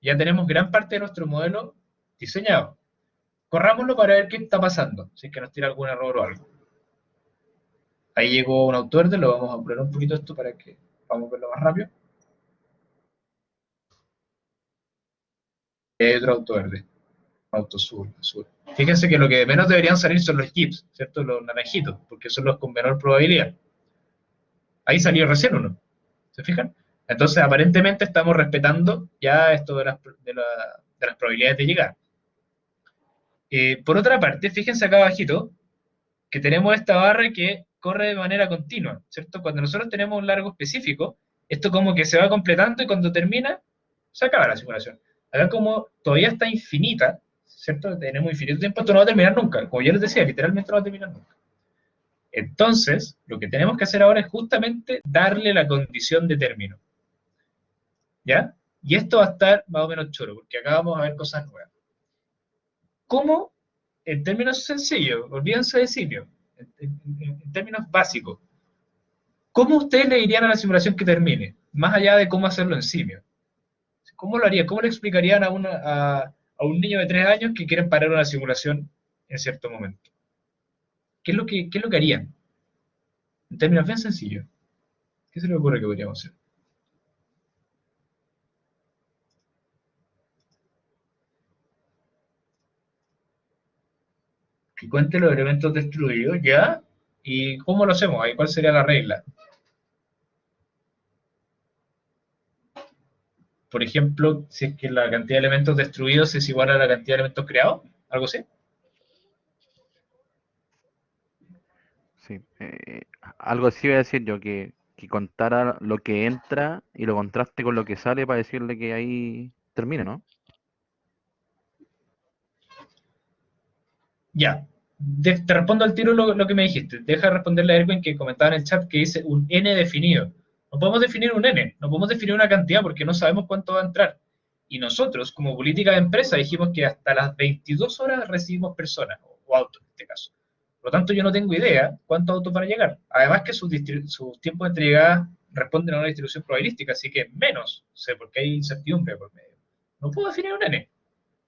ya tenemos gran parte de nuestro modelo diseñado. Corrámoslo para ver qué está pasando, si es que nos tira algún error o algo. Ahí llegó un AutoVerde, lo vamos a poner un poquito esto para que vamos a verlo más rápido. Otro AutoVerde, AutoSur, azul. Fíjense que lo que menos deberían salir son los jeeps, ¿cierto? Los naranjitos, porque son los con menor probabilidad. Ahí salió recién uno. ¿Se fijan? Entonces, aparentemente estamos respetando ya esto de las probabilidades de llegar. Por otra parte, fíjense acá abajito, que tenemos esta barra que corre de manera continua, ¿cierto? Cuando nosotros tenemos un largo específico, esto como que se va completando y cuando termina, se acaba la simulación. Acá como todavía está infinita, ¿cierto? Tenemos infinito tiempo, esto no va a terminar nunca. Como ya les decía, literalmente no va a terminar nunca. Entonces, lo que tenemos que hacer ahora es justamente darle la condición de término. ¿Ya? Y esto va a estar más o menos choro, porque acá vamos a ver cosas nuevas. ¿Cómo? En términos sencillos, olvídense de simio, en términos básicos, ¿cómo ustedes le dirían a la simulación que termine? Más allá de cómo hacerlo en simio. ¿Cómo lo harían? ¿Cómo le explicarían a un niño de 3 años que quieren parar una simulación en cierto momento? ¿Qué es lo que harían? En términos bien sencillos. ¿Qué se le ocurre que podríamos hacer? Que cuente los elementos destruidos, ¿ya? ¿Y cómo lo hacemos? Ahí, ¿cuál sería la regla? Por ejemplo, si es que la cantidad de elementos destruidos es igual a la cantidad de elementos creados, algo así. Sí. Algo así voy a decir yo, que contara lo que entra y lo contraste con lo que sale para decirle que ahí termine, ¿no? Ya. Te respondo al tiro lo que me dijiste. Deja de responderle a Erwin que comentaba en el chat que dice un n definido. No podemos definir un n, no podemos definir una cantidad porque no sabemos cuánto va a entrar. Y nosotros, como política de empresa, dijimos que hasta las 22 horas recibimos personas, o autos en este caso. Por lo tanto, yo no tengo idea cuántos autos van a llegar. Además que sus tiempos de llegada responden a una distribución probabilística, así que menos sé, porque hay incertidumbre por medio. No puedo definir un n.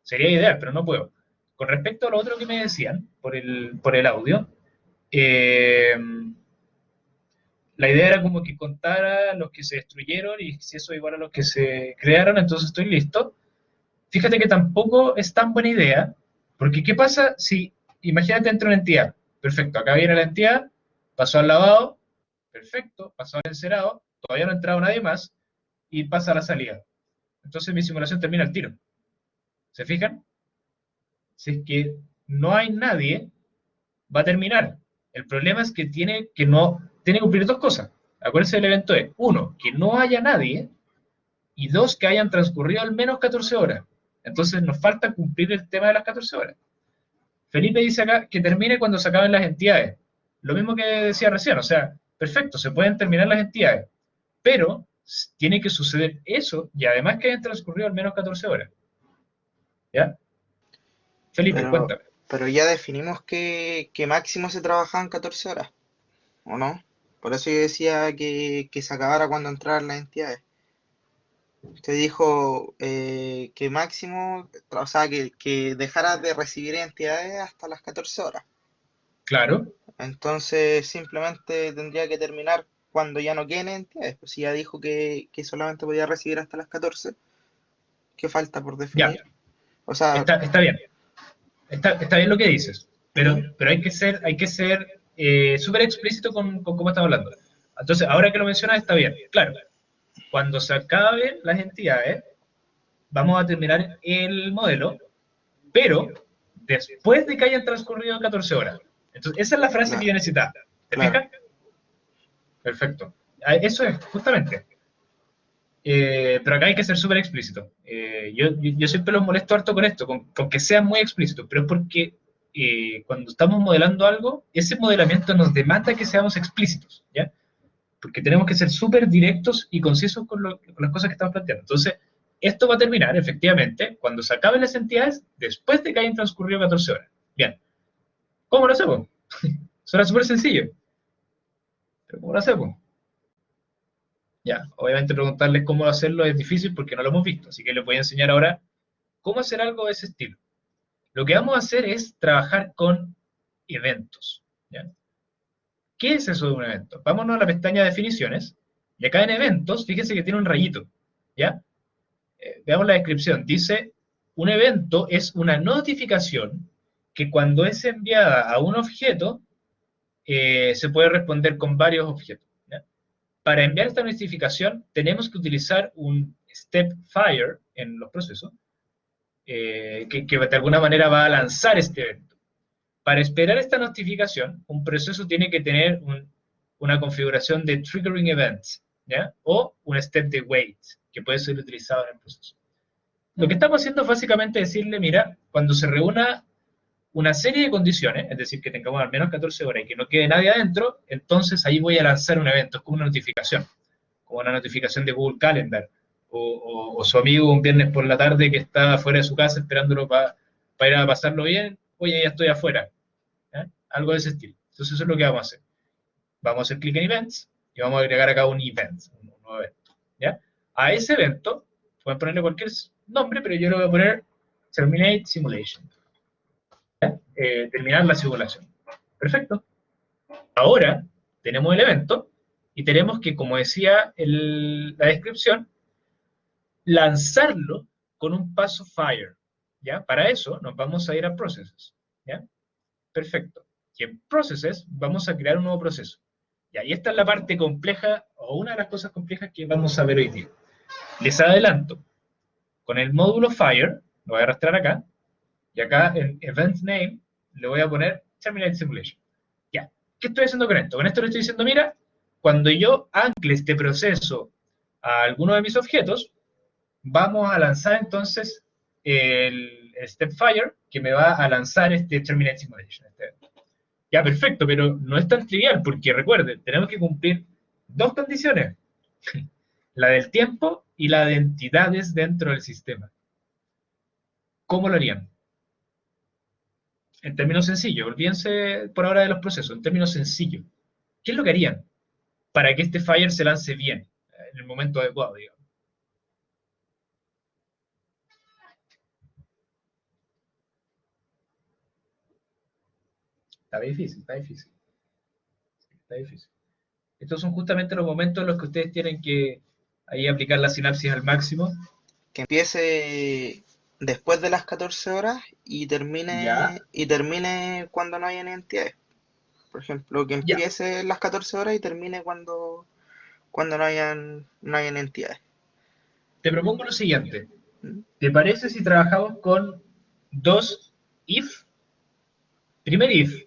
Sería ideal, pero no puedo. Con respecto a lo otro que me decían por el audio, eh, la idea era como que contara los que se destruyeron y si eso es igual a los que se crearon, entonces estoy listo. Fíjate que tampoco es tan buena idea, porque ¿qué pasa si, imagínate, entra una entidad? Perfecto, acá viene la entidad, pasó al lavado, perfecto, pasó al encerado, todavía no ha entrado nadie más, y pasa a la salida. Entonces mi simulación termina al tiro. ¿Se fijan? Si es que no hay nadie, va a terminar. El problema es que tiene que cumplir dos cosas. Acuérdense del evento es, uno, que no haya nadie, y dos, que hayan transcurrido al menos 14 horas. Entonces nos falta cumplir el tema de las 14 horas. Felipe dice acá que termine cuando se acaben las entidades. Lo mismo que decía recién, o sea, perfecto, se pueden terminar las entidades, pero tiene que suceder eso y además que hayan transcurrido al menos 14 horas. ¿Ya? Felipe, Pero, cuéntame. pero ya definimos que máximo se trabajaban 14 horas, ¿o no? Por eso yo decía que se acabara cuando entraran las entidades. Usted dijo que máximo, o sea, que dejara de recibir entidades hasta las 14 horas. Claro. Entonces simplemente tendría que terminar cuando ya no queden entidades. Pues si ya dijo que solamente podía recibir hasta las 14, ¿qué falta por Ya, definir? O sea, está bien. Está bien lo que dices, ujú, pero hay que ser súper explícito con cómo estamos hablando. Entonces, ahora que lo mencionas, está bien. Claro, cuando se acaben las entidades, vamos a terminar el modelo, pero después de que hayan transcurrido 14 horas. Entonces, esa es la frase que yo claro, necesitaba. ¿Te claro. fijas? Perfecto. Eso es, justamente. Pero acá hay que ser súper explícito. Yo siempre los molesto harto con esto, con que sean muy explícitos, pero es porque cuando estamos modelando algo, ese modelamiento nos demanda que seamos explícitos, ¿ya? Porque tenemos que ser súper directos y concisos con las cosas que estamos planteando. Entonces, esto va a terminar, efectivamente, cuando se acaben las entidades, después de que hayan transcurrido 14 horas. Bien. ¿Cómo lo hacemos? Suena súper sencillo. Pero ¿cómo lo hacemos? Ya, obviamente preguntarles cómo hacerlo es difícil porque no lo hemos visto, así que les voy a enseñar ahora cómo hacer algo de ese estilo. Lo que vamos a hacer es trabajar con eventos. ¿Ya? ¿Qué es eso de un evento? Vámonos a la pestaña de definiciones, y acá en eventos, fíjense que tiene un rayito. ¿Ya? Veamos la descripción. Dice, un evento es una notificación que cuando es enviada a un objeto, se puede responder con varios objetos. ¿Ya? para enviar esta notificación tenemos que utilizar un step fire en los procesos, que de alguna manera va a lanzar este evento. Para esperar esta notificación, un proceso tiene que tener una configuración de triggering events, ¿ya? O un step de wait, que puede ser utilizado en el proceso. Lo que estamos haciendo es básicamente decirle, mira, cuando se reúna una serie de condiciones, es decir, que tengamos al menos 14 horas y que no quede nadie adentro, entonces ahí voy a lanzar un evento, es como una notificación, como una notificación de Google Calendar, o su amigo un viernes por la tarde que está afuera de su casa esperándolo para ir a pasarlo bien, oye, ya estoy afuera, ¿eh? Algo de ese estilo. Entonces eso es lo que vamos a hacer. Vamos a hacer clic en Events y vamos a agregar acá un event, un nuevo evento, ¿ya? A ese evento, pueden ponerle cualquier nombre, pero yo le voy a poner Terminate Simulation. Terminar la simulación. Perfecto. Ahora tenemos el evento y tenemos que, como decía la descripción, lanzarlo con un paso fire, ¿ya? Para eso nos vamos a ir a Processes, ¿ya? Perfecto. Y en Processes vamos a crear un nuevo proceso. ¿Ya? Y esta es la parte compleja, o una de las cosas complejas que vamos a ver hoy día. Les adelanto, con el módulo fire, lo voy a arrastrar acá, y acá en Event Name le voy a poner Terminate Simulation. Ya. ¿Qué estoy haciendo con esto? Con esto le estoy diciendo, mira, cuando yo ancle este proceso a alguno de mis objetos, vamos a lanzar entonces el Step Fire, que me va a lanzar este Terminate Simulation. Ya, perfecto, pero no es tan trivial, porque recuerden, tenemos que cumplir dos condiciones. La del tiempo y la de entidades dentro del sistema. ¿Cómo lo harían? En términos sencillos, olvídense por ahora de los procesos, en términos sencillos. ¿Qué es lo que harían para que este Fire se lance bien, en el momento adecuado, digamos? Está difícil, está difícil. Está difícil. Estos son justamente los momentos en los que ustedes tienen que ahí aplicar la sinapsis al máximo. Que empiece después de las 14 horas y Ya. termine cuando no hayan entidades. Por ejemplo, que Ya. empiece las 14 horas y termine cuando no hayan entidades. Te propongo lo siguiente. ¿Mm? ¿Te parece si trabajamos con dos if? Primer if,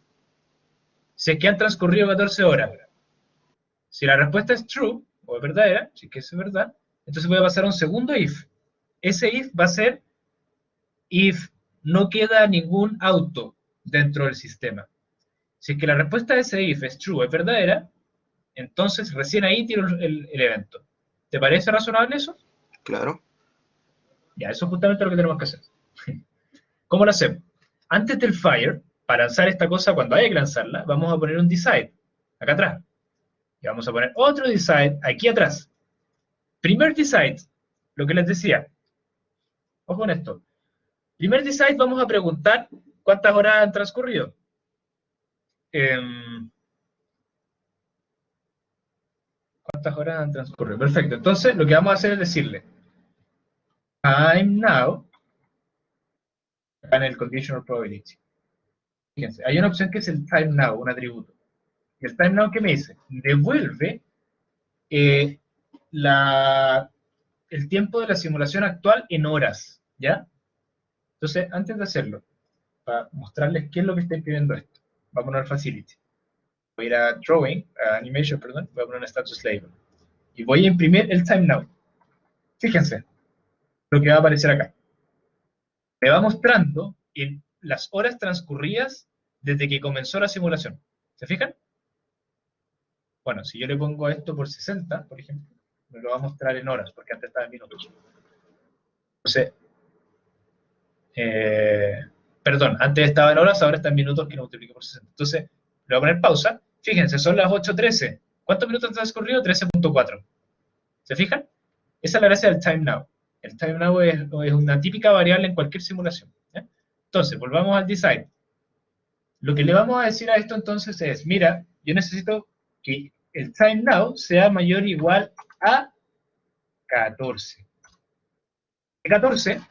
si es que han transcurrido 14 horas. Si la respuesta es true, o es verdadera, si es que es verdad, entonces voy a pasar a un segundo if. Ese if va a ser if no queda ningún auto dentro del sistema. Si es que la respuesta de ese if es true o es verdadera, entonces recién ahí tiro el evento. ¿Te parece razonable eso? Claro. Ya, eso es justamente lo que tenemos que hacer. ¿Cómo lo hacemos? Antes del fire, para lanzar esta cosa cuando haya que lanzarla, vamos a poner un decide, acá atrás. Y vamos a poner otro decide aquí atrás. Primer decide, lo que les decía. Ojo con esto. Primer decide vamos a preguntar cuántas horas han transcurrido. ¿Cuántas horas han transcurrido? Perfecto. Entonces, lo que vamos a hacer es decirle time now, acá en el conditional probability. Fíjense, hay una opción que es el time now, un atributo. Y el time now, ¿qué me dice? Devuelve el tiempo de la simulación actual en horas, ¿ya? Entonces, antes de hacerlo, para mostrarles qué es lo que está imprimiendo esto, voy a poner facility. Voy a ir a drawing, a animation, perdón, voy a poner un status label. Y voy a imprimir el time now. Fíjense lo que va a aparecer acá. Me va mostrando en las horas transcurridas desde que comenzó la simulación. ¿Se fijan? Bueno, si yo le pongo esto por 60, por ejemplo, me lo va a mostrar en horas, porque antes estaba en minutos. Entonces, perdón, antes estaba en horas, ahora está en minutos que lo multiplico por 60. Entonces, le voy a poner pausa. Fíjense, son las 8:13. ¿Cuántos minutos han transcurrido? 13.4. ¿Se fijan? Esa es la gracia del time now. El time now es una típica variable en cualquier simulación. ¿Ya? Entonces, volvamos al decide. Lo que le vamos a decir a esto entonces es, mira, yo necesito que el time now sea mayor o igual a 14. 14,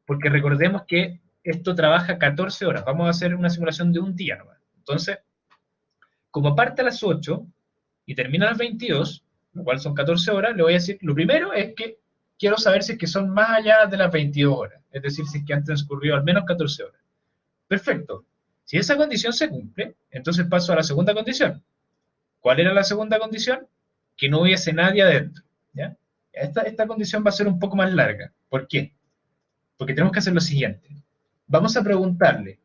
porque recordemos que esto trabaja 14 horas. Vamos a hacer una simulación de un día nomás. Entonces, como parte a las 8 y termina a las 22, lo cual son 14 horas, le voy a decir, lo primero es que quiero saber si es que son más allá de las 22 horas, es decir, si es que han transcurrido al menos 14 horas. Perfecto. Si esa condición se cumple, entonces paso a la segunda condición. ¿Cuál era la segunda condición? Que no hubiese nadie adentro, ¿ya? Esta condición va a ser un poco más larga. ¿Por qué? Porque tenemos que hacer lo siguiente. Vamos a preguntarle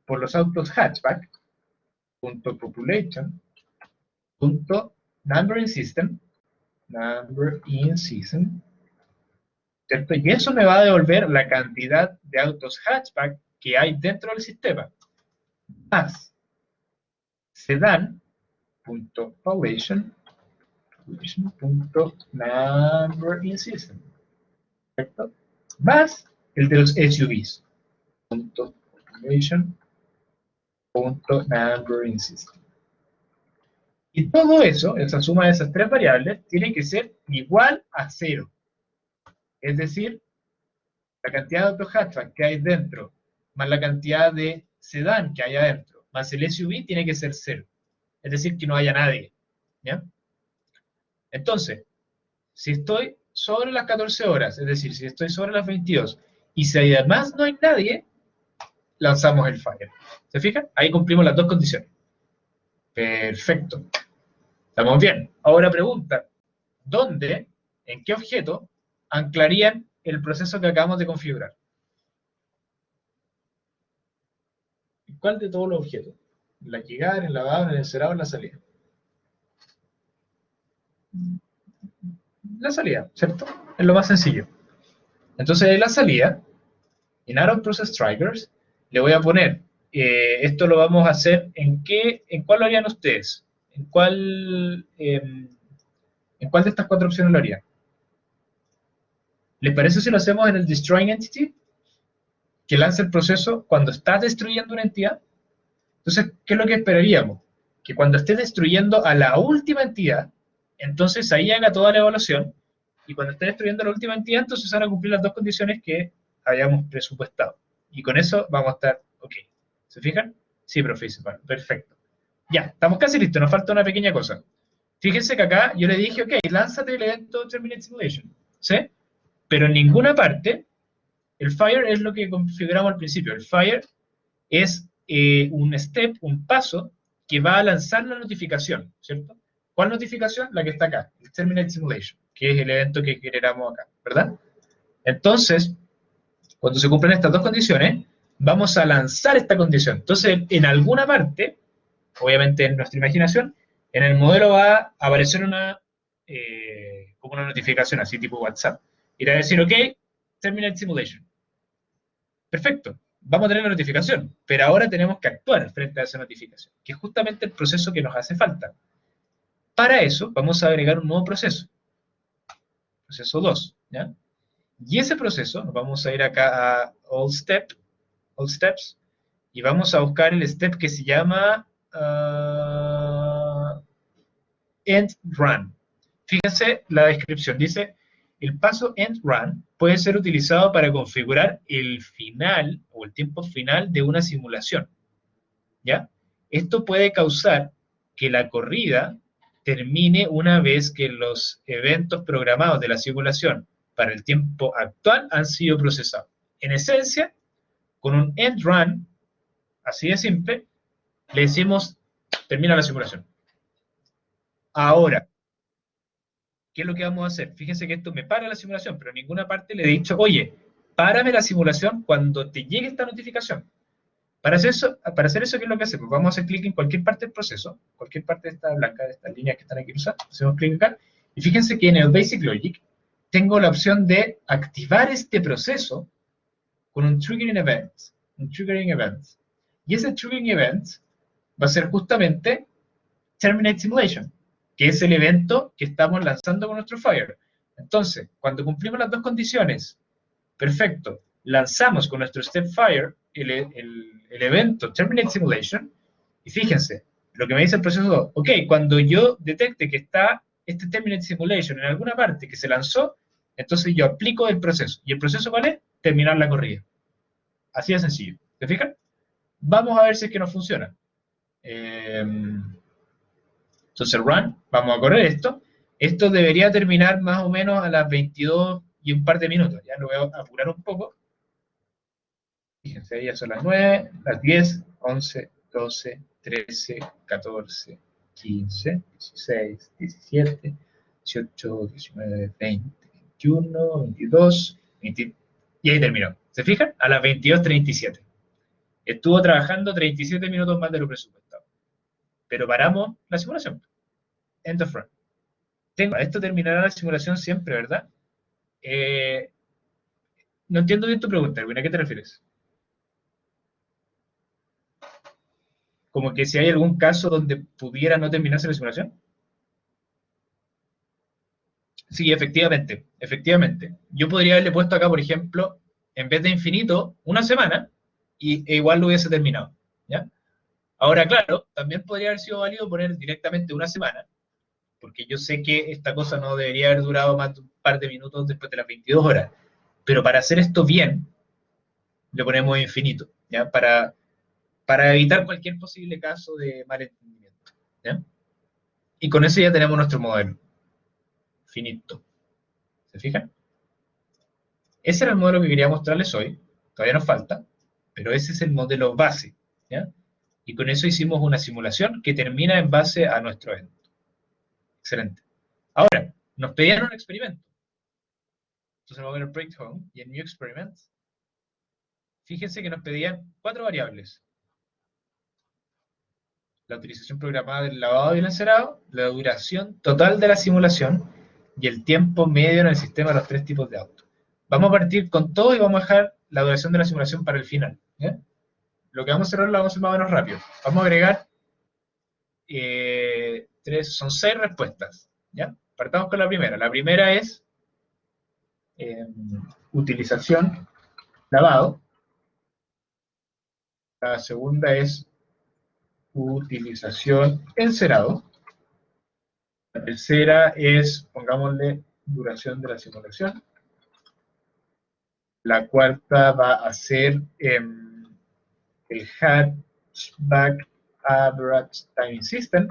por los autos hatchback, .population, .number in system, ¿cierto? Y eso me va a devolver la cantidad de autos hatchback que hay dentro del sistema. Más sedan.population, number in system, ¿cierto? Más el de los SUVs, population, number in system. Y todo eso, esa suma de esas tres variables, tiene que ser igual a 0. Es decir, la cantidad de autos hatchback que hay dentro, más la cantidad de sedán que hay adentro, más el SUV, tiene que ser 0. Es decir, que no haya nadie, ¿ya? Entonces, si estoy sobre las 14 horas, es decir, si estoy sobre las 22, y si además no hay nadie, lanzamos el fire. ¿Se fijan? Ahí cumplimos las dos condiciones. Perfecto. ¿Estamos bien? Ahora pregunta, ¿dónde, en qué objeto, anclarían el proceso que acabamos de configurar? ¿Cuál de todos los objetos? ¿En la llegada, en el lavado, en el encerado, en la salida? La salida, ¿cierto? Es lo más sencillo. Entonces, en la salida, en Arrow Process Triggers, le voy a poner, esto lo vamos a hacer, ¿en cuál lo harían ustedes? ¿En cuál de estas cuatro opciones lo harían? ¿Les parece si lo hacemos en el Destroying Entity? Que lance el proceso cuando está destruyendo una entidad. Entonces, ¿qué es lo que esperaríamos? Que cuando esté destruyendo a la última entidad, entonces ahí haga toda la evaluación, y cuando esté destruyendo a la última entidad, entonces van a cumplir las dos condiciones que habíamos presupuestado. Y con eso vamos a estar ok. ¿Se fijan? Sí, profe, bueno, perfecto. Ya, estamos casi listos, nos falta una pequeña cosa. Fíjense que acá yo le dije, ok, lánzate el evento Terminate Simulation, ¿sí? Pero en ninguna parte, el fire es lo que configuramos al principio. El fire es un step, un paso, que va a lanzar la notificación, ¿cierto? ¿Cuál notificación? La que está acá, el Terminate Simulation, que es el evento que generamos acá, ¿verdad? Entonces, cuando se cumplen estas dos condiciones, vamos a lanzar esta condición. Entonces, en alguna parte, obviamente en nuestra imaginación, en el modelo va a aparecer como una notificación, así tipo WhatsApp. Y le va a decir, ok, Terminate Simulation. Perfecto, vamos a tener la notificación, pero ahora tenemos que actuar frente a esa notificación, que es justamente el proceso que nos hace falta. Para eso, vamos a agregar un nuevo proceso. Proceso 2, ¿ya? Y ese proceso, nos vamos a ir acá a All Steps, y vamos a buscar el step que se llama End Run. Fíjense la descripción, dice, el paso End Run puede ser utilizado para configurar el final o el tiempo final de una simulación, ¿ya? Esto puede causar que la corrida termine una vez que los eventos programados de la simulación para el tiempo actual han sido procesados. En esencia, con un End Run, así de simple, le decimos, termina la simulación. Ahora, ¿qué es lo que vamos a hacer? Fíjense que esto me para la simulación, pero en ninguna parte le he dicho, oye, párame la simulación cuando te llegue esta notificación. Para hacer eso, ¿qué es lo que hacemos? Vamos a hacer clic en cualquier parte del proceso, cualquier parte de esta blanca, de estas líneas que están aquí cruzadas, hacemos clic acá, y fíjense que en el Basic Logic tengo la opción de activar este proceso con un Triggering Event. Y ese Triggering Event va a ser justamente Terminate Simulation, que es el evento que estamos lanzando con nuestro Fire. Entonces, cuando cumplimos las dos condiciones, perfecto, lanzamos con nuestro Step Fire el evento Terminate Simulation, y fíjense, lo que me dice el proceso 2, ok, cuando yo detecte que está este Terminate Simulation en alguna parte que se lanzó, entonces yo aplico el proceso. ¿Y el proceso cuál es? Terminar la corrida. Así de sencillo. ¿Se fijan? Vamos a ver si es que nos funciona. Entonces run, vamos a correr esto. Esto debería terminar más o menos a las 22 y un par de minutos. Ya lo voy a apurar un poco. Fíjense, ahí ya son las 9, las 10, 11, 12, 13, 14, 15, 16, 17, 18, 19, 20, 21, 22, 20, y ahí terminó. ¿Se fijan? A las 22:37. Estuvo trabajando 37 minutos más de lo presupuestado. Pero paramos la simulación. End of run. Esto terminará la simulación siempre, ¿verdad? No entiendo bien tu pregunta, Erwin, ¿a qué te refieres? Como que si hay algún caso donde pudiera no terminarse la simulación. Sí, efectivamente, efectivamente. Yo podría haberle puesto acá, por ejemplo, en vez de infinito, una semana, e igual lo hubiese terminado, ¿ya? Ahora, claro, también podría haber sido válido poner directamente una semana, porque yo sé que esta cosa no debería haber durado más de un par de minutos después de las 22 horas. Pero para hacer esto bien, le ponemos infinito, ¿ya? Para evitar cualquier posible caso de malentendimiento, ¿ya? Y con eso ya tenemos nuestro modelo. Finito. ¿Se fijan? Ese era el modelo que quería mostrarles hoy. Todavía nos falta, pero ese es el modelo base, ¿ya? Y con eso hicimos una simulación que termina en base a nuestro evento. Excelente. Ahora, nos pedían un experimento. Entonces vamos a ver el breakdown y en New Experiment. Fíjense que nos pedían 4 variables. La utilización programada del lavado y el encerado, la duración total de la simulación y el tiempo medio en el sistema de los 3 tipos de auto. Vamos a partir con todo y vamos a dejar la duración de la simulación para el final, ¿ya? Lo que vamos a hacer ahora lo vamos a hacer más o menos rápido. Vamos a agregar son 6 respuestas, ¿ya? Partamos con la primera. La primera es utilización, lavado. La segunda es utilización, encerado. La tercera es, pongámosle, duración de la simulación. La cuarta va a ser el hatchback average timing system.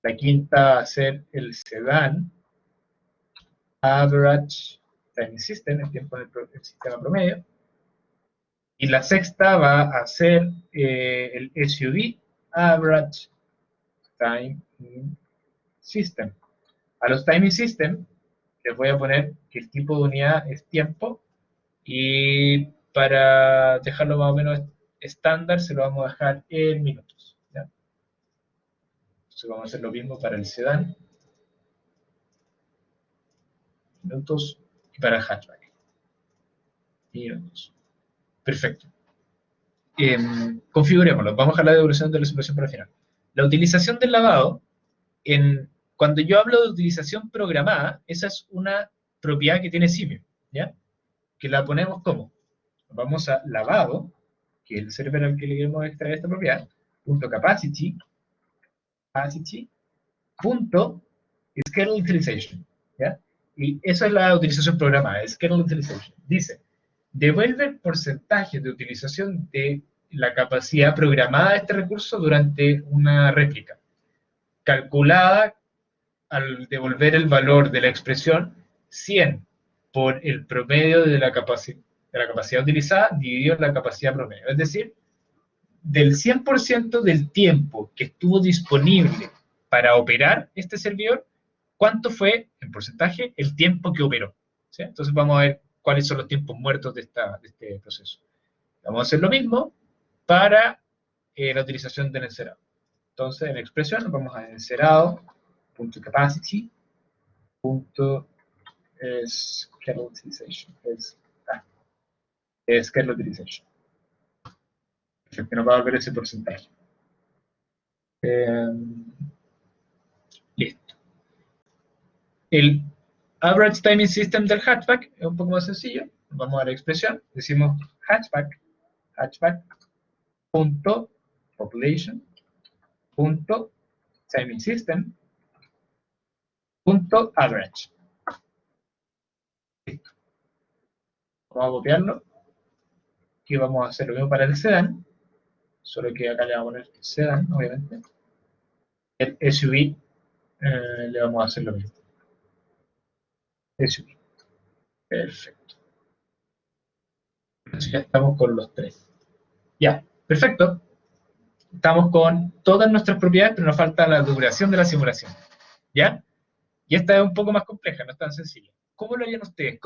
La quinta va a ser el sedán average timing system, el tiempo en el sistema promedio. Y la sexta va a ser el SUV average timing system. A los timing system les voy a poner que el tipo de unidad es tiempo, y para dejarlo más o menos estándar se lo vamos a dejar en minutos, ¿ya? Entonces vamos a hacer lo mismo para el sedán, minutos, y para el hatchback, minutos. Perfecto. Configurémoslo. Vamos a dejar la devolución de la simulación para el final. La utilización del lavado, cuando yo hablo de utilización programada, esa es una propiedad que tiene Simio, ¿ya? Que la ponemos como, vamos a lavado, que es el server al que le queremos extraer esta propiedad, punto capacity, punto schedule utilization, ¿ya? Y eso es la utilización programada, schedule utilization. Dice, devuelve el porcentaje de utilización de la capacidad programada de este recurso durante una réplica, calculada al devolver el valor de la expresión 100 por el promedio de la capacidad utilizada dividido en la capacidad promedio. Es decir, del 100% del tiempo que estuvo disponible para operar este servidor, ¿cuánto fue, en porcentaje, el tiempo que operó? ¿Sí? Entonces vamos a ver cuáles son los tiempos muertos de este proceso. Vamos a hacer lo mismo para la utilización del encerado. Entonces, en la expresión vamos a encerado.capacity schedule utilization. Schedule utilization. Perfecto, nos va a ver ese porcentaje. Listo. El average timing system del hatchback es un poco más sencillo. Vamos a la expresión, decimos hatchback.population.timing system.average. Listo. Vamos a copiarlo. Aquí vamos a hacer lo mismo para el sedán, solo que acá le vamos a poner sedán, obviamente. El SUV Le vamos a hacer lo mismo. Eso. Perfecto. Entonces ya estamos con los tres. Ya, perfecto. Estamos con todas nuestras propiedades, pero nos falta la duración de la simulación. ¿Ya? Y esta es un poco más compleja, no es tan sencilla. ¿Cómo lo harían ustedes?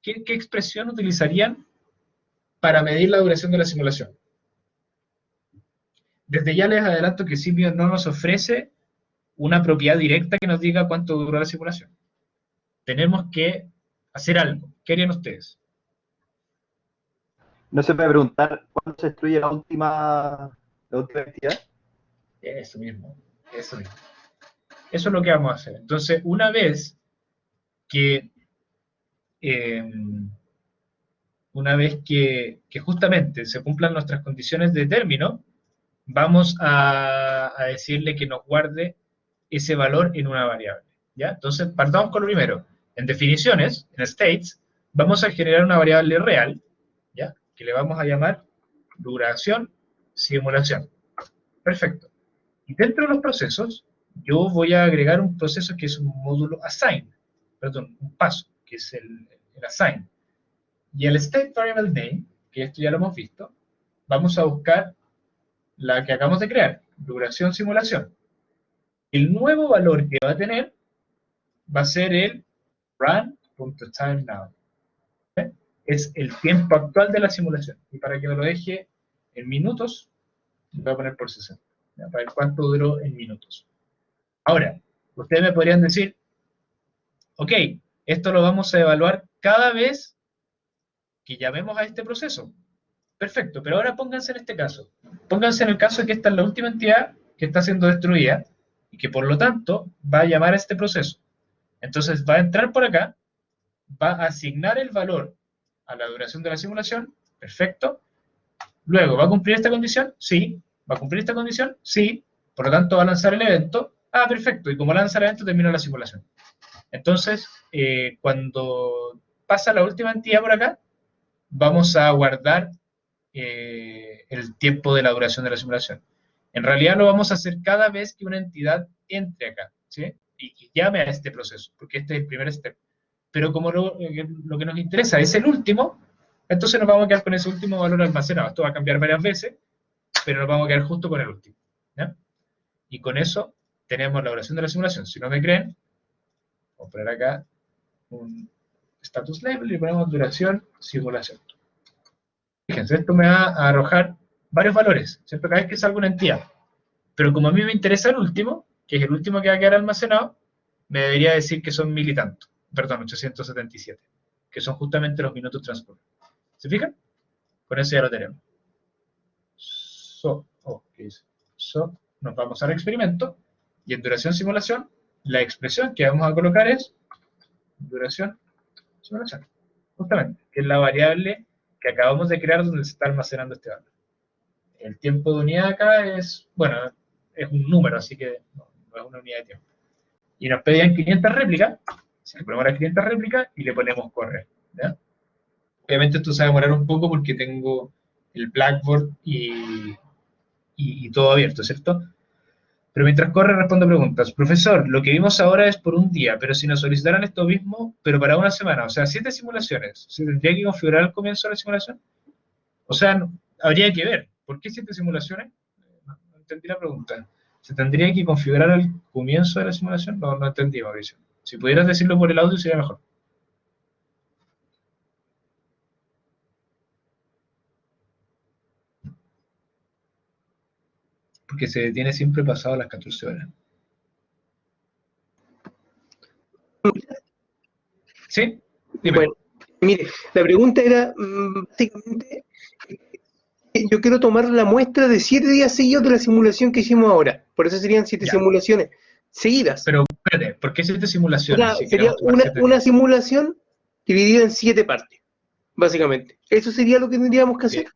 ¿Qué expresión utilizarían para medir la duración de la simulación? Desde ya les adelanto que Simio no nos ofrece una propiedad directa que nos diga cuánto dura la simulación. Tenemos que hacer algo. ¿Qué harían ustedes? No se puede preguntar cuándo se destruye la última entidad. Eso mismo, eso mismo. Eso es lo que vamos a hacer. Entonces, una vez que justamente se cumplan nuestras condiciones de término, vamos a decirle que nos guarde ese valor en una variable. ¿Ya? Entonces, partamos con lo primero. En definiciones, en states, vamos a generar una variable real, ¿ya? Que le vamos a llamar duración simulación. Perfecto. Y dentro de los procesos, yo voy a agregar un proceso que es un módulo assign, perdón, un paso, que es el assign. Y el state variable name, que esto ya lo hemos visto, vamos a buscar la que acabamos de crear, duración simulación. El nuevo valor que va a tener va a ser el run.timeNow. ¿Okay? Es el tiempo actual de la simulación. Y para que me lo deje en minutos, voy a poner por 60. ¿Ya? Para ver cuánto duró en minutos. Ahora, ustedes me podrían decir, ok, esto lo vamos a evaluar cada vez que llamemos a este proceso. Perfecto, pero ahora pónganse en este caso. Pónganse en el caso de que esta es la última entidad que está siendo destruida y que por lo tanto va a llamar a este proceso. Entonces va a entrar por acá, va a asignar el valor a la duración de la simulación, perfecto. Luego, ¿va a cumplir esta condición? Sí. ¿Va a cumplir esta condición? Sí. Por lo tanto, va a lanzar el evento. Ah, perfecto. Y como lanza el evento, termina la simulación. Entonces, cuando pasa la última entidad por acá, vamos a guardar el tiempo de la duración de la simulación. En realidad lo vamos a hacer cada vez que una entidad entre acá, ¿sí? Y llame a este proceso, porque este es el primer step. Pero como lo que nos interesa es el último, entonces nos vamos a quedar con ese último valor almacenado. Esto va a cambiar varias veces, pero nos vamos a quedar justo con el último. ¿Ya? Y con eso tenemos la duración de la simulación. Si no me creen, voy a poner acá un status label y ponemos duración simulación. Fíjense, esto me va a arrojar varios valores, ¿cierto? Cada vez que salga una entidad. Pero como a mí me interesa el último, que es el último que va a quedar almacenado, me debería decir que son 1000 y tanto. Perdón, 877. Que son justamente los minutos transcurridos. ¿Se fijan? Con eso ya lo tenemos. Nos vamos al experimento. Y en duración simulación, la expresión que vamos a colocar es duración simulación. Justamente, que es la variable que acabamos de crear donde se está almacenando este valor. El tiempo de unidad acá es, bueno, es un número, así que no es una unidad de tiempo. Y nos pedían 500 réplicas, así que ponemos las 500 réplicas y le ponemos correr. ¿Ya? Obviamente esto se va a demorar un poco porque tengo el Blackboard y todo abierto, ¿cierto? Pero mientras corre respondo preguntas. Profesor, lo que vimos ahora es por un día, pero si nos solicitaran esto mismo, pero para una semana, o sea, 7 simulaciones, ¿se tendría que configurar al comienzo de la simulación? O sea, habría que ver. ¿Por qué 7 simulaciones? No entendí la pregunta. ¿Se tendría que configurar al comienzo de la simulación? No entendí, Mauricio. Si pudieras decirlo por el audio sería mejor. Porque se detiene siempre pasado las 14 horas. ¿Sí? Dime. Bueno, mire, la pregunta era básicamente, yo quiero tomar la muestra de 7 días seguidos de la simulación que hicimos ahora. Por eso serían 7 Ya. simulaciones seguidas. Pero espérate, ¿por qué 7 simulaciones? Si Sería queremos tomar 7 días. una simulación dividida en 7 partes, básicamente. Eso sería lo que tendríamos que hacer.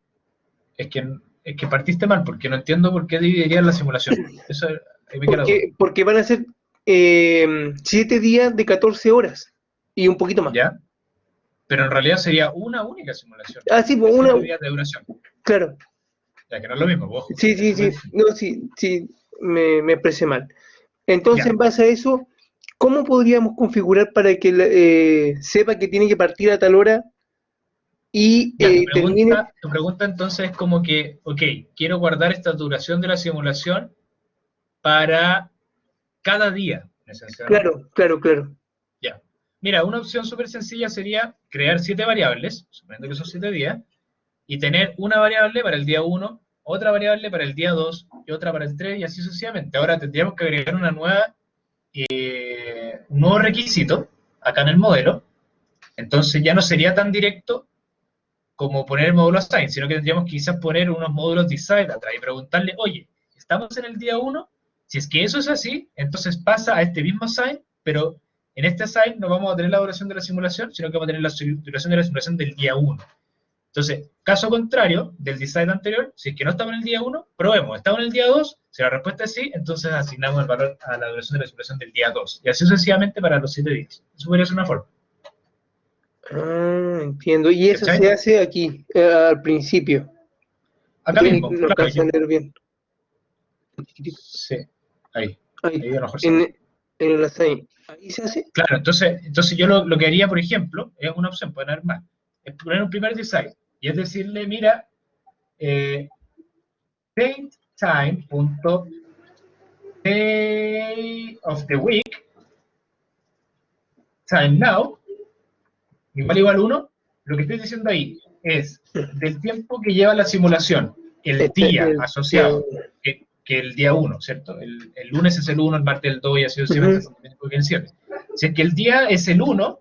Es que partiste mal, porque no entiendo por qué dividirían la simulación. Eso ahí me queda la duda. Porque van a ser 7 días de 14 horas y un poquito más. ¿Ya? Pero en realidad sería una única simulación. Ah, sí, pues 7 una. días de duración. Claro. Ya que no es lo mismo, ojo. Sí. No, sí, me expresé mal. Entonces, Ya. en base a eso, ¿cómo podríamos configurar para que sepa que tiene que partir a tal hora y Ya, termine? tu pregunta entonces es como que, ok, quiero guardar esta duración de la simulación para cada día, en esencia, ¿no? Claro, claro, claro. Ya. Mira, una opción súper sencilla sería crear 7 variables, suponiendo que son 7 días, y tener una variable para el día 1, otra variable para el día 2 y otra para el 3 y así sucesivamente. Ahora tendríamos que agregar un nuevo requisito acá en el modelo, entonces ya no sería tan directo como poner el módulo assign, sino que tendríamos que quizás poner unos módulos decide atrás y preguntarle, oye, estamos en el día 1, si es que eso es así, entonces pasa a este mismo assign, pero en este assign no vamos a tener la duración de la simulación, sino que vamos a tener la duración de la simulación del día 1. Entonces, caso contrario del decide anterior, si es que no estamos en el día 1, probemos, estamos en el día 2, si la respuesta es sí, entonces asignamos el valor a la duración de la simulación del día 2, y así sucesivamente para los 7 días. Eso podría ser una forma. Ah, entiendo. Y eso ¿Cachai? se hace aquí, al principio. Acá Yo mismo, no claro, alcanzo a leer bien. sí, ahí Ahí, a lo mejor se ve. en el assign. Ahí se hace. Claro, entonces yo lo que haría, por ejemplo, es una opción, pueden haber más, es poner un primer decide, y es decirle, mira, datetime.day of the week, time now, igual 1, lo que estoy diciendo ahí es del tiempo que lleva la simulación, el día El día asociado, que el día 1, ¿cierto? El lunes es el 1, el martes el 2 y así sucesivamente, el 7. Si es que el día es el 1,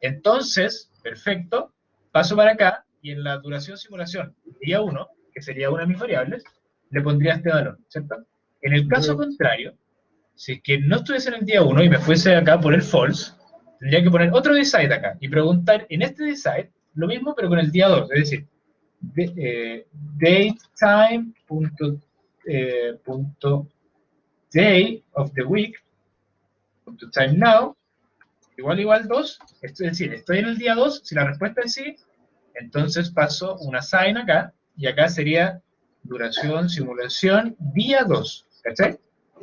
entonces, perfecto, paso para acá y en la duración simulación, día 1, que sería una de mis variables, le pondría este valor, ¿cierto? En el caso contrario, si es que no estuviese en el día 1 y me fuese acá por el false, tendría que poner otro decide acá y preguntar en este decide lo mismo pero con el día 2, es decir, datetime.day of the week .time now igual 2, es decir, estoy en el día 2, si la respuesta es sí, entonces paso una assign acá, y acá sería duración, simulación, día 2, ¿cachai?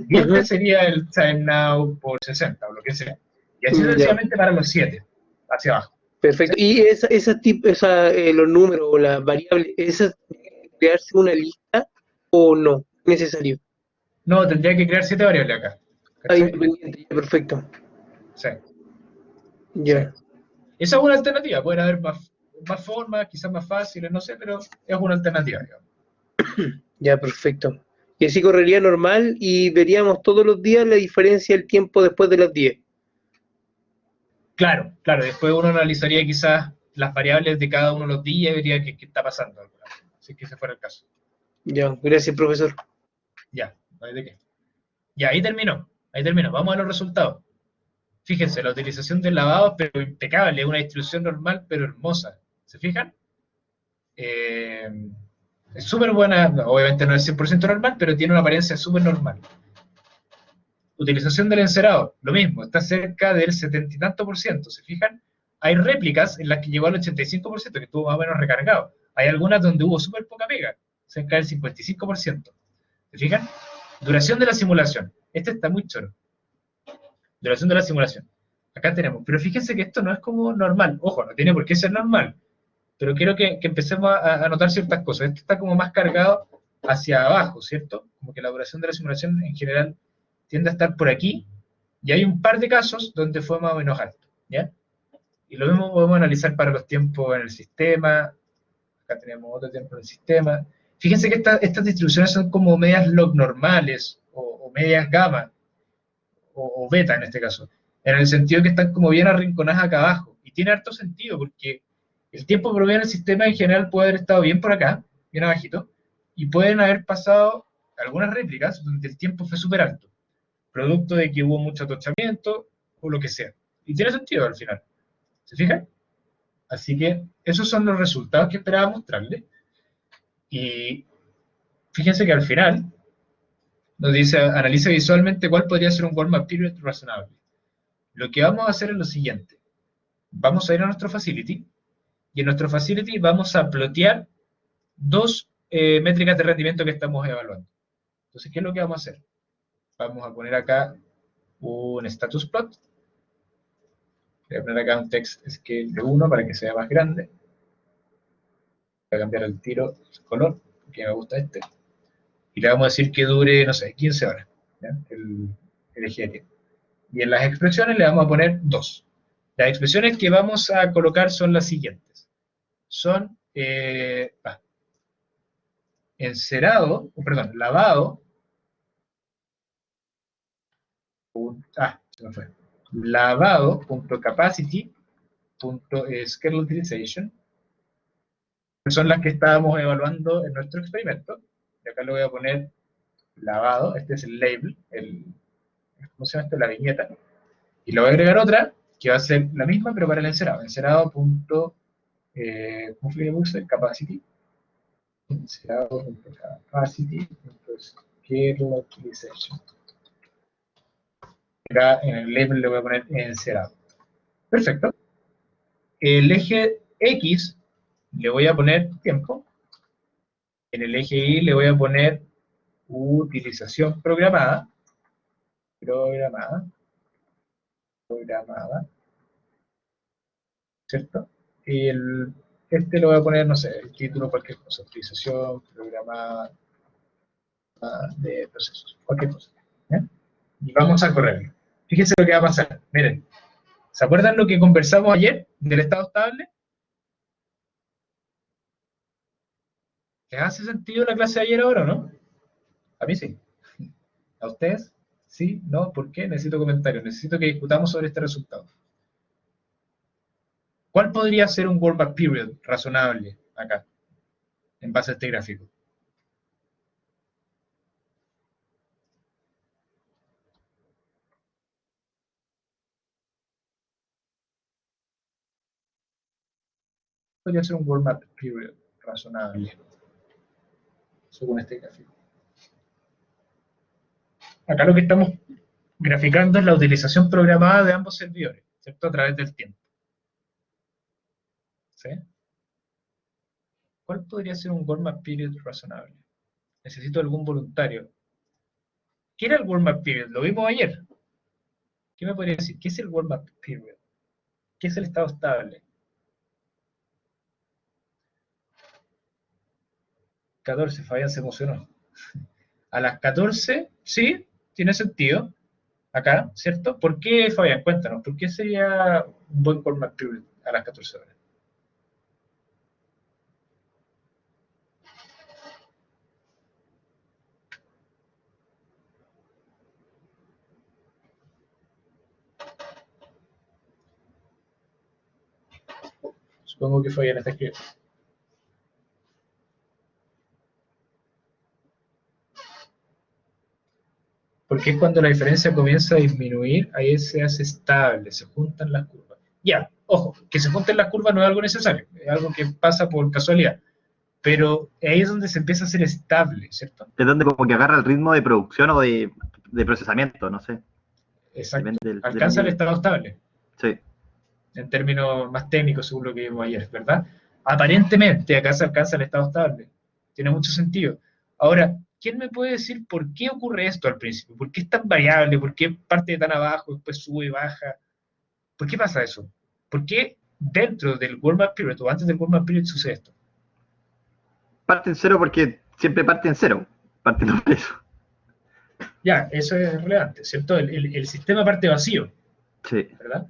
Y este sería el time now por 60, o lo que sea. Y así Ya, sucesivamente para los 7, hacia abajo. perfecto. ¿Y los números o las variables, esas crearse una lista o no? Necesario. No, tendría que crear 7 variables acá. Ah, ¿Cachai? independiente, ya, perfecto. Sí. Ya. Sí. Esa es una alternativa, pueden haber más formas, quizás más fáciles, no sé, pero es una alternativa, digamos. Ya, perfecto. Y así correría normal y veríamos todos los días la diferencia del tiempo después de las 10. Claro, después uno analizaría quizás las variables de cada uno de los días y vería qué está pasando. Si es que ese fuera el caso. Ya, gracias, profesor. Ya, no hay de qué. Ya, ahí terminó. Vamos a los resultados. Fíjense, la utilización del lavado, pero impecable, es una distribución normal, pero hermosa. ¿Se fijan? Es súper buena, obviamente no es 100% normal, pero tiene una apariencia súper normal. Utilización del encerado, lo mismo, está cerca del 70 y tanto por ciento, ¿se fijan? Hay réplicas en las que llegó al 85%, que estuvo más o menos recargado. Hay algunas donde hubo súper poca pega, cerca del 55%. ¿Se fijan? Duración de la simulación. Este está muy choro. Duración de la simulación. Acá tenemos. Pero fíjense que esto no es como normal. Ojo, no tiene por qué ser normal. Pero quiero que empecemos a notar ciertas cosas. Esto está como más cargado hacia abajo, ¿cierto? Como que la duración de la simulación en general tiende a estar por aquí. Y hay un par de casos donde fue más o menos alto, ¿ya? Y lo mismo podemos analizar para los tiempos en el sistema. Acá tenemos otro tiempo en el sistema. Fíjense que estas distribuciones son como medias log normales o medias gamma o beta en este caso, en el sentido que están como bien arrinconadas acá abajo. Y tiene harto sentido porque el tiempo promedio en el sistema en general puede haber estado bien por acá, bien abajito, y pueden haber pasado algunas réplicas donde el tiempo fue súper alto, producto de que hubo mucho atochamiento o lo que sea. Y tiene sentido al final. ¿Se fijan? Así que esos son los resultados que esperaba mostrarles. Y fíjense que al final nos dice, analiza visualmente cuál podría ser un warm-up period razonable. Lo que vamos a hacer es lo siguiente. Vamos a ir a nuestro facility, y en nuestro facility vamos a plotear dos métricas de rendimiento que estamos evaluando. Entonces, ¿qué es lo que vamos a hacer? Vamos a poner acá un status plot. Voy a poner acá un text scale de 1 para que sea más grande. Voy a cambiar el tiro, el color, porque me gusta este. Y le vamos a decir que dure, no sé, 15 horas, ¿ya? El eje de tiempo. Y en las expresiones le vamos a poner 2. Las expresiones que vamos a colocar son las siguientes. Son lavado. Se me fue. Lavado.capacity.scale utilization, que son las que estábamos evaluando en nuestro experimento. Y acá le voy a poner lavado, este es el label, ¿cómo se llama esto? La viñeta. Y le voy a agregar otra, que va a ser la misma, pero para el encerado. Encerado.capacity. Encerado.capacity.scale utilization. Acá en el label le voy a poner encerado. Perfecto. El eje X le voy a poner tiempo. En el eje Y le voy a poner utilización programada. ¿Cierto? Y este lo voy a poner, no sé, el título, cualquier cosa. Utilización programada de procesos. Cualquier cosa. ¿Ya? Y vamos a correrlo. Fíjense lo que va a pasar. Miren. ¿Se acuerdan lo que conversamos ayer del estado estable? ¿Les hace sentido la clase de ayer ahora o no? A mí sí. ¿A ustedes? ¿Sí? ¿No? ¿Por qué? Necesito comentarios. Necesito que discutamos sobre este resultado. ¿Cuál podría ser un rollback period razonable acá, en base a este gráfico? Podría ser un rollback period razonable, según este gráfico. Acá lo que estamos graficando es la utilización programada de ambos servidores, ¿cierto? A través del tiempo. ¿Sí? ¿Cuál podría ser un rollback period razonable? Necesito algún voluntario. ¿Qué era el rollback period? Lo vimos ayer. ¿Qué me podría decir? ¿Qué es el rollback period? ¿Qué es el estado estable? 14, Fabián se emocionó. A las 14, sí, tiene sentido. Acá, ¿cierto? ¿Por qué, Fabián? Cuéntanos, ¿por qué sería un buen rollback period a las 14 horas? Supongo que Fabián está escribiendo. Porque es cuando la diferencia comienza a disminuir, ahí se hace estable, se juntan las curvas. Ya, ojo, que se junten las curvas no es algo necesario, es algo que pasa por casualidad. Pero ahí es donde se empieza a hacer estable, ¿cierto? Es donde como que agarra el ritmo de producción o de procesamiento, no sé. Exacto. Depende Alcanza el estado estable. Sí. En términos más técnicos, según lo que vimos ayer, ¿verdad? Aparentemente acá se alcanza el estado estable. Tiene mucho sentido. Ahora, ¿quién me puede decir por qué ocurre esto al principio? ¿Por qué es tan variable? ¿Por qué parte de tan abajo, después sube y baja? ¿Por qué pasa eso? ¿Por qué dentro del warm-up period o antes del warm-up period sucede esto? Parte en cero porque siempre parte en cero. Parte por eso. Ya, eso es relevante, ¿cierto? El sistema parte vacío, Sí. ¿verdad?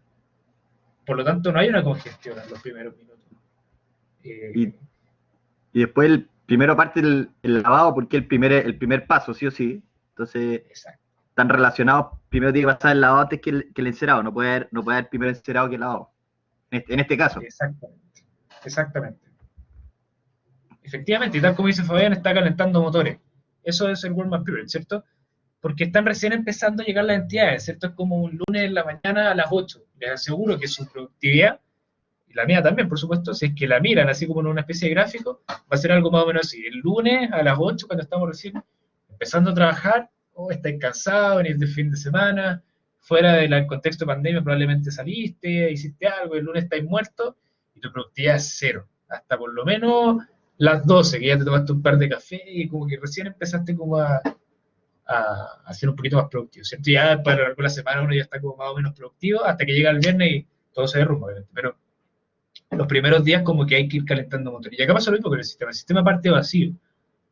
Por lo tanto, no hay una congestión en los primeros minutos. Y después primero parte el lavado porque el primer paso, sí o sí. Entonces, exacto. Están relacionados. Primero tiene que pasar el lavado antes que el encerado. No puede haber primero encerado que el lavado. En este caso. Exactamente. Efectivamente, y tal como dice Fabián, está calentando motores. Eso es el warm-up period, ¿cierto? Porque están recién empezando a llegar las entidades, ¿cierto? Es como un lunes en la mañana a las 8. Les aseguro que su productividad, y la mía también, por supuesto, si es que la miran así como en una especie de gráfico, va a ser algo más o menos así. El lunes a las 8, cuando estamos recién empezando a trabajar, estáis cansados, venís de fin de semana, fuera del contexto de pandemia probablemente saliste, hiciste algo, el lunes estáis muertos, y tu productividad es cero. Hasta por lo menos las 12, que ya te tomaste un par de café y como que recién empezaste como a a ser un poquito más productivo, ¿cierto? Ya para lo largo de la semana uno ya está como más o menos productivo hasta que llega el viernes y todo se derrumba, obviamente. Pero en los primeros días como que hay que ir calentando motor. Y acá pasa lo mismo con el sistema. El sistema parte vacío.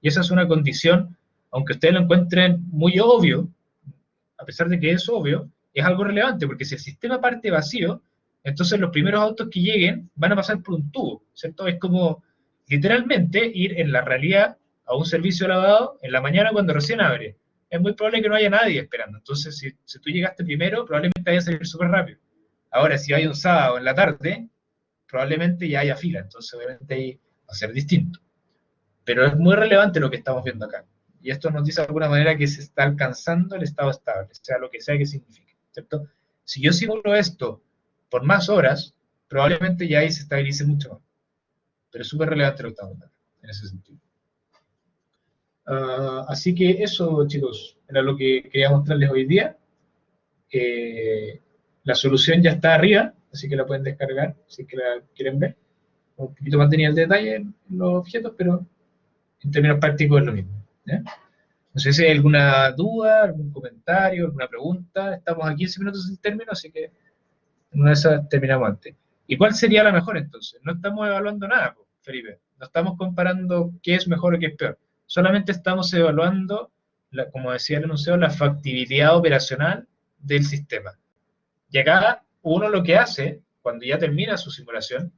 Y esa es una condición, aunque ustedes lo encuentren muy obvio, a pesar de que es obvio, es algo relevante, porque si el sistema parte vacío, entonces los primeros autos que lleguen van a pasar por un tubo, ¿cierto? Es como literalmente ir en la realidad a un servicio de lavado en la mañana cuando recién abre. Es muy probable que no haya nadie esperando. Entonces, si tú llegaste primero, probablemente vaya a salir súper rápido. Ahora, si hay un sábado en la tarde, probablemente ya haya fila. Entonces, obviamente, ahí va a ser distinto. Pero es muy relevante lo que estamos viendo acá. Y esto nos dice de alguna manera que se está alcanzando el estado estable, sea lo que sea que signifique, ¿cierto? Si yo simulo esto por más horas, probablemente ya ahí se estabilice mucho más. Pero es súper relevante lo que estamos viendo en ese sentido. Así que eso, chicos, era lo que quería mostrarles hoy día. La solución ya está arriba, así que la pueden descargar si es que la quieren ver. Un poquito más tenía el detalle en los objetos, pero en términos prácticos es lo mismo. No sé si hay alguna duda, algún comentario, alguna pregunta. Estamos a 15 minutos sin término, así que en una de esas terminamos antes. ¿Y cuál sería la mejor entonces? No estamos evaluando nada, Felipe. No estamos comparando qué es mejor o qué es peor. Solamente estamos evaluando, como decía el enunciado, la factibilidad operacional del sistema. Y acá uno lo que hace, cuando ya termina su simulación,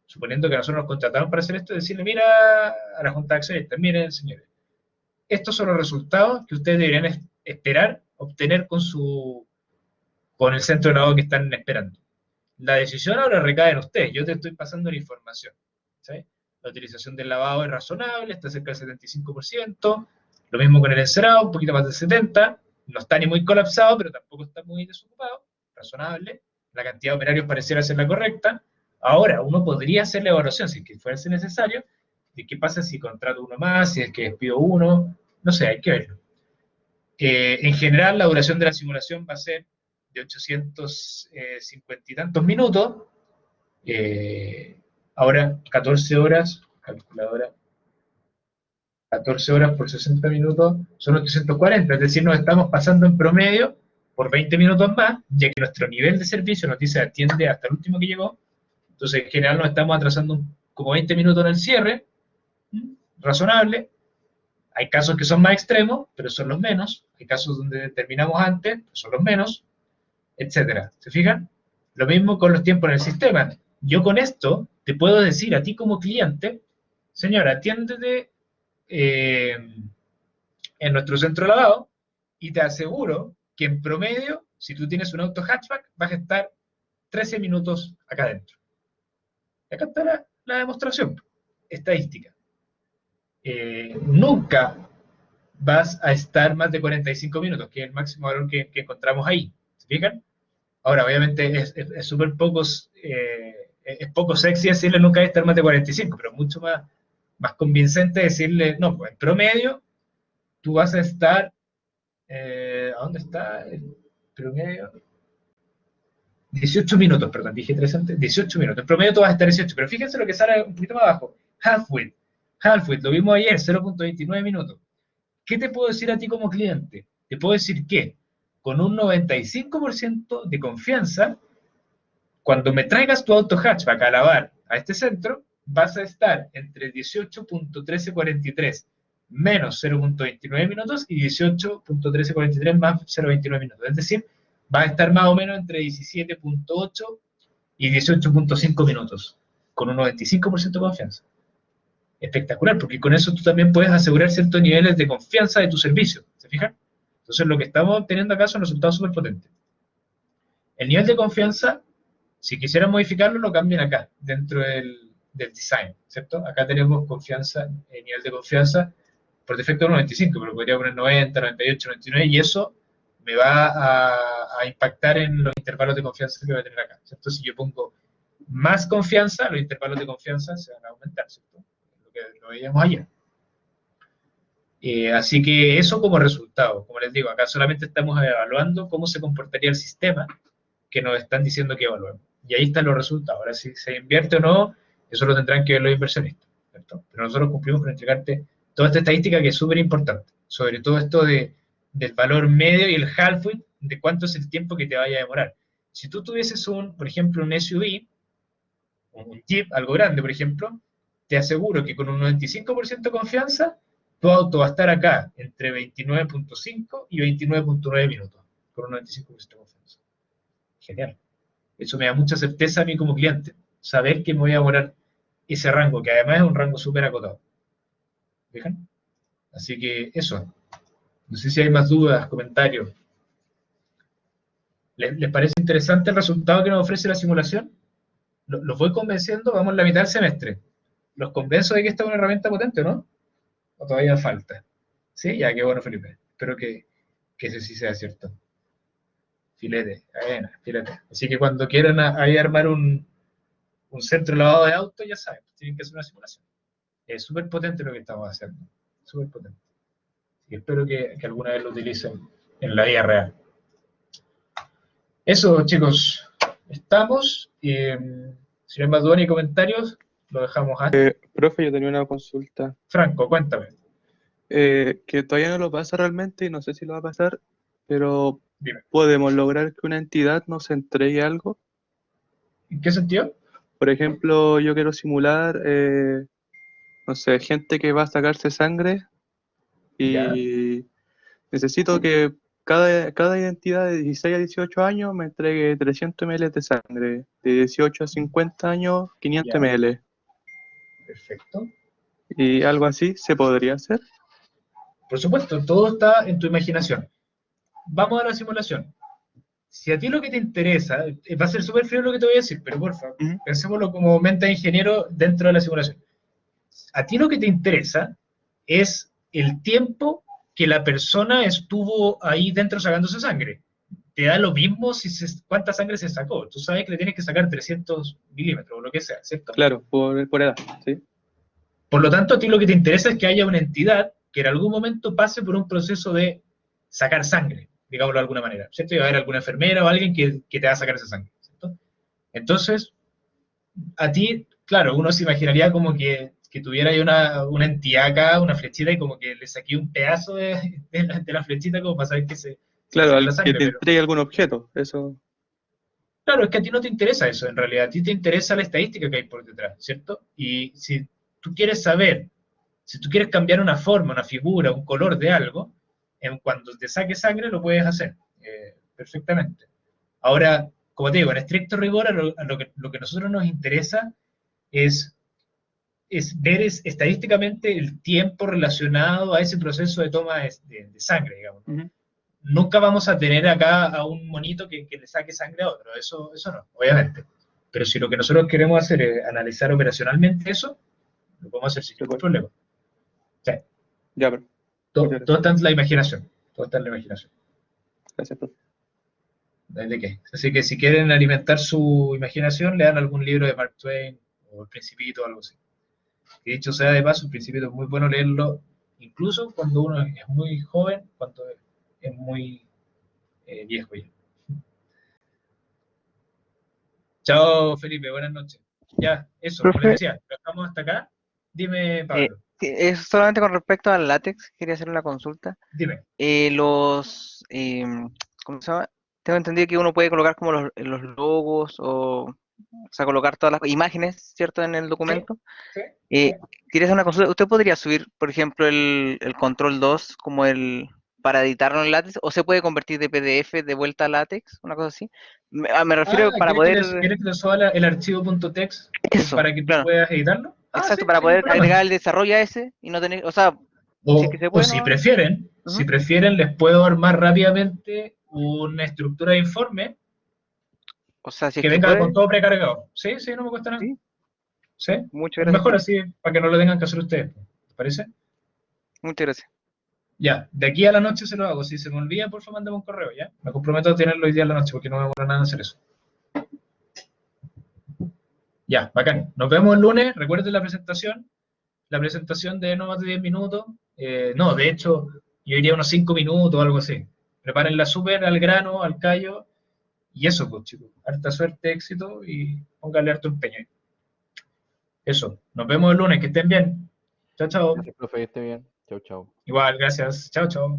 suponiendo que nosotros nos contrataron para hacer esto, es decirle, mira a la Junta de Accionistas, miren, señores, estos son los resultados que ustedes deberían esperar obtener con el centro de lavado que están esperando. La decisión ahora recae en ustedes, yo te estoy pasando la información. ¿Sí? La utilización del lavado es razonable, está cerca del 75%, lo mismo con el encerado, un poquito más del 70%, no está ni muy colapsado, pero tampoco está muy desocupado, razonable, la cantidad de operarios pareciera ser la correcta. Ahora, uno podría hacer la evaluación, si es que fuese necesario, de qué pasa si contrato uno más, si es que despido uno, no sé, hay que verlo. En general, la duración de la simulación va a ser de 850 y tantos minutos. Ahora, 14 horas, calculadora, 14 horas por 60 minutos son 840, es decir, nos estamos pasando en promedio por 20 minutos más, ya que nuestro nivel de servicio nos dice atiende hasta el último que llegó. Entonces, en general, nos estamos atrasando como 20 minutos en el cierre, razonable. Hay casos que son más extremos, pero son los menos. Hay casos donde terminamos antes, pero son los menos, etcétera. ¿Se fijan? Lo mismo con los tiempos en el sistema. Yo con esto te puedo decir a ti como cliente, señora, atiéndete en nuestro centro de lavado y te aseguro que en promedio, si tú tienes un auto hatchback, vas a estar 13 minutos acá adentro. Acá está la demostración estadística. Nunca vas a estar más de 45 minutos, que es el máximo valor que encontramos ahí. ¿Se fijan? Ahora, obviamente, es súper poco, es poco sexy decirle nunca hay que estar más de 45, pero mucho más convincente decirle, no, pues en promedio, tú vas a estar, ¿a dónde está el promedio? 18 minutos, perdón, dije 3 antes, 18 minutos. En promedio tú vas a estar 18, pero fíjense lo que sale un poquito más abajo. Half-width, lo vimos ayer, 0.29 minutos. ¿Qué te puedo decir a ti como cliente? Te puedo decir que con un 95% de confianza, cuando me traigas tu auto hatchback a lavar a este centro, vas a estar entre 18.1343 menos 0.29 minutos y 18.1343 más 0.29 minutos. Es decir, va a estar más o menos entre 17.8 y 18.5 minutos, con un 95% de confianza. Espectacular, porque con eso tú también puedes asegurar ciertos niveles de confianza de tu servicio. ¿Se fijan? Entonces, lo que estamos obteniendo acá son resultados súper potentes. El nivel de confianza, si quisieran modificarlo, lo cambian acá, dentro del design, ¿cierto? Acá tenemos confianza, el nivel de confianza, por defecto 95, pero podría poner 90, 98, 99, y eso me va a impactar en los intervalos de confianza que voy a tener acá, ¿cierto? Si yo pongo más confianza, los intervalos de confianza se van a aumentar, ¿cierto? Lo que lo veíamos ayer. Así que eso como resultado, como les digo, acá solamente estamos evaluando cómo se comportaría el sistema que nos están diciendo que evaluemos. Y ahí están los resultados. Ahora, si se invierte o no, eso lo tendrán que ver los inversionistas, ¿cierto? Pero nosotros cumplimos con entregarte toda esta estadística que es súper importante, sobre todo esto de del valor medio y el half-width de cuánto es el tiempo que te vaya a demorar. Si tú tuvieses por ejemplo, un SUV, un Jeep, algo grande, por ejemplo, te aseguro que con un 95% de confianza, tu auto va a estar acá entre 29.5 y 29.9 minutos, con un 95% de confianza. Genial. Eso me da mucha certeza a mí como cliente, saber que me voy a demorar ese rango, que además es un rango súper acotado. ¿Fijan? Así que eso. No sé si hay más dudas, comentarios. ¿Les parece interesante el resultado que nos ofrece la simulación? ¿Los voy convenciendo? Vamos en la mitad del semestre. ¿Los convenzo de que esta es una herramienta potente o no? ¿O todavía falta? ¿Sí? Ya, qué bueno, Felipe. Espero que eso sí sea cierto. Filete, filete. Así que cuando quieran ahí armar un centro de lavado de auto, ya saben, tienen que hacer una simulación. Es súper potente lo que estamos haciendo. Súper potente. Y espero que alguna vez lo utilicen en la vida real. Eso, chicos. Estamos. Si no hay más dudas ni comentarios, lo dejamos antes. Profe, yo tenía una consulta. Franco, cuéntame. Que todavía no lo pasa realmente y no sé si lo va a pasar, pero Dime. ¿podemos lograr que una entidad nos entregue algo? ¿En qué sentido? Por ejemplo, yo quiero simular, no sé, gente que va a sacarse sangre y necesito que cada identidad de 16 a 18 años me entregue 300 ml de sangre, de 18 a 50 años 500 Ya. ml. Perfecto. Y algo así se podría hacer. Por supuesto, todo está en tu imaginación. Vamos a la simulación. Si a ti lo que te interesa, va a ser súper frío lo que te voy a decir, pero por favor, pensémoslo como mente de ingeniero dentro de la simulación. A ti lo que te interesa es el tiempo que la persona estuvo ahí dentro sacándose sangre. Te da lo mismo cuánta sangre se sacó. Tú sabes que le tienes que sacar 300 milímetros o lo que sea, ¿cierto? Claro, por edad, ¿sí? Por lo tanto, a ti lo que te interesa es que haya una entidad que en algún momento pase por un proceso de sacar sangre, digámoslo de alguna manera, ¿cierto? Y va a haber alguna enfermera o alguien que te va a sacar esa sangre, ¿cierto? Entonces, a ti, claro, uno se imaginaría como que tuviera ahí una entidad acá, una flechita, y como que le saqué un pedazo de la flechita como para saber que se Claro, saca al la que sangre, te pero entregue algún objeto, eso. claro, es que a ti no te interesa eso, en realidad, a ti te interesa la estadística que hay por detrás, ¿cierto? Y si tú quieres saber, si tú quieres cambiar una forma, una figura, un color de algo, cuando te saque sangre lo puedes hacer perfectamente. Ahora, como te digo, en estricto rigor, lo que a nosotros nos interesa es ver estadísticamente el tiempo relacionado a ese proceso de toma de sangre, digamos, ¿no? Nunca vamos a tener acá a un monito que le saque sangre a otro, eso no, obviamente. Pero si lo que nosotros queremos hacer es analizar operacionalmente eso, lo podemos hacer sin ningún problema. Sí. Ya, pero. Todo está en la imaginación. Todo está en la imaginación. Gracias, profe. ¿De qué? Así que si quieren alimentar su imaginación, lean algún libro de Mark Twain o El Principito o algo así. Y dicho sea de paso, El Principito es muy bueno leerlo, incluso cuando uno es muy joven, cuando es muy viejo ya. Chao, Felipe, buenas noches. Ya, eso, como les decía, lo dejamos hasta acá. Dime, Pablo. Es solamente con respecto al látex, quería hacer una consulta. Dime. ¿Cómo se llama? Tengo entendido que uno puede colocar como los logos o sea, colocar todas las imágenes, ¿cierto? En el documento. Sí. Quería hacer una consulta. ¿Usted podría subir, por ejemplo, el control 2 como para editarlo en látex? ¿O se puede convertir de PDF de vuelta a látex? Una cosa así. Me refiero para poder... ¿Quieres que le suba el archivo .text para que tú puedas editarlo? Exacto, sí, para poder agregar el desarrollo a ese y no tener... O sea, si es que se puede, si prefieren, les puedo armar rápidamente una estructura de informe o sea, si es que que venga puede. con todo precargado. Sí, no me cuesta nada. ¿Sí? Muchas Es gracias. mejor así, para que no lo tengan que hacer ustedes. ¿Te parece? Muchas gracias. Ya, de aquí a la noche se lo hago. Si se me olvida, por favor, mándame un correo, ¿ya? Me comprometo a tenerlo hoy día a la noche, porque no me demora nada en hacer eso. Ya, bacán. Nos vemos el lunes. Recuerden la presentación de no más de 10 minutos. No, de hecho, yo diría unos 5 minutos o algo así. Prepárenla súper al grano, al callo. Y eso, pues, chicos. Harta suerte, éxito y pónganle harto empeño. Eso. Nos vemos el lunes. Que estén bien. Chao, chao. Gracias, profe, que esté bien. Chau, chau. Igual, gracias. Chao, chao.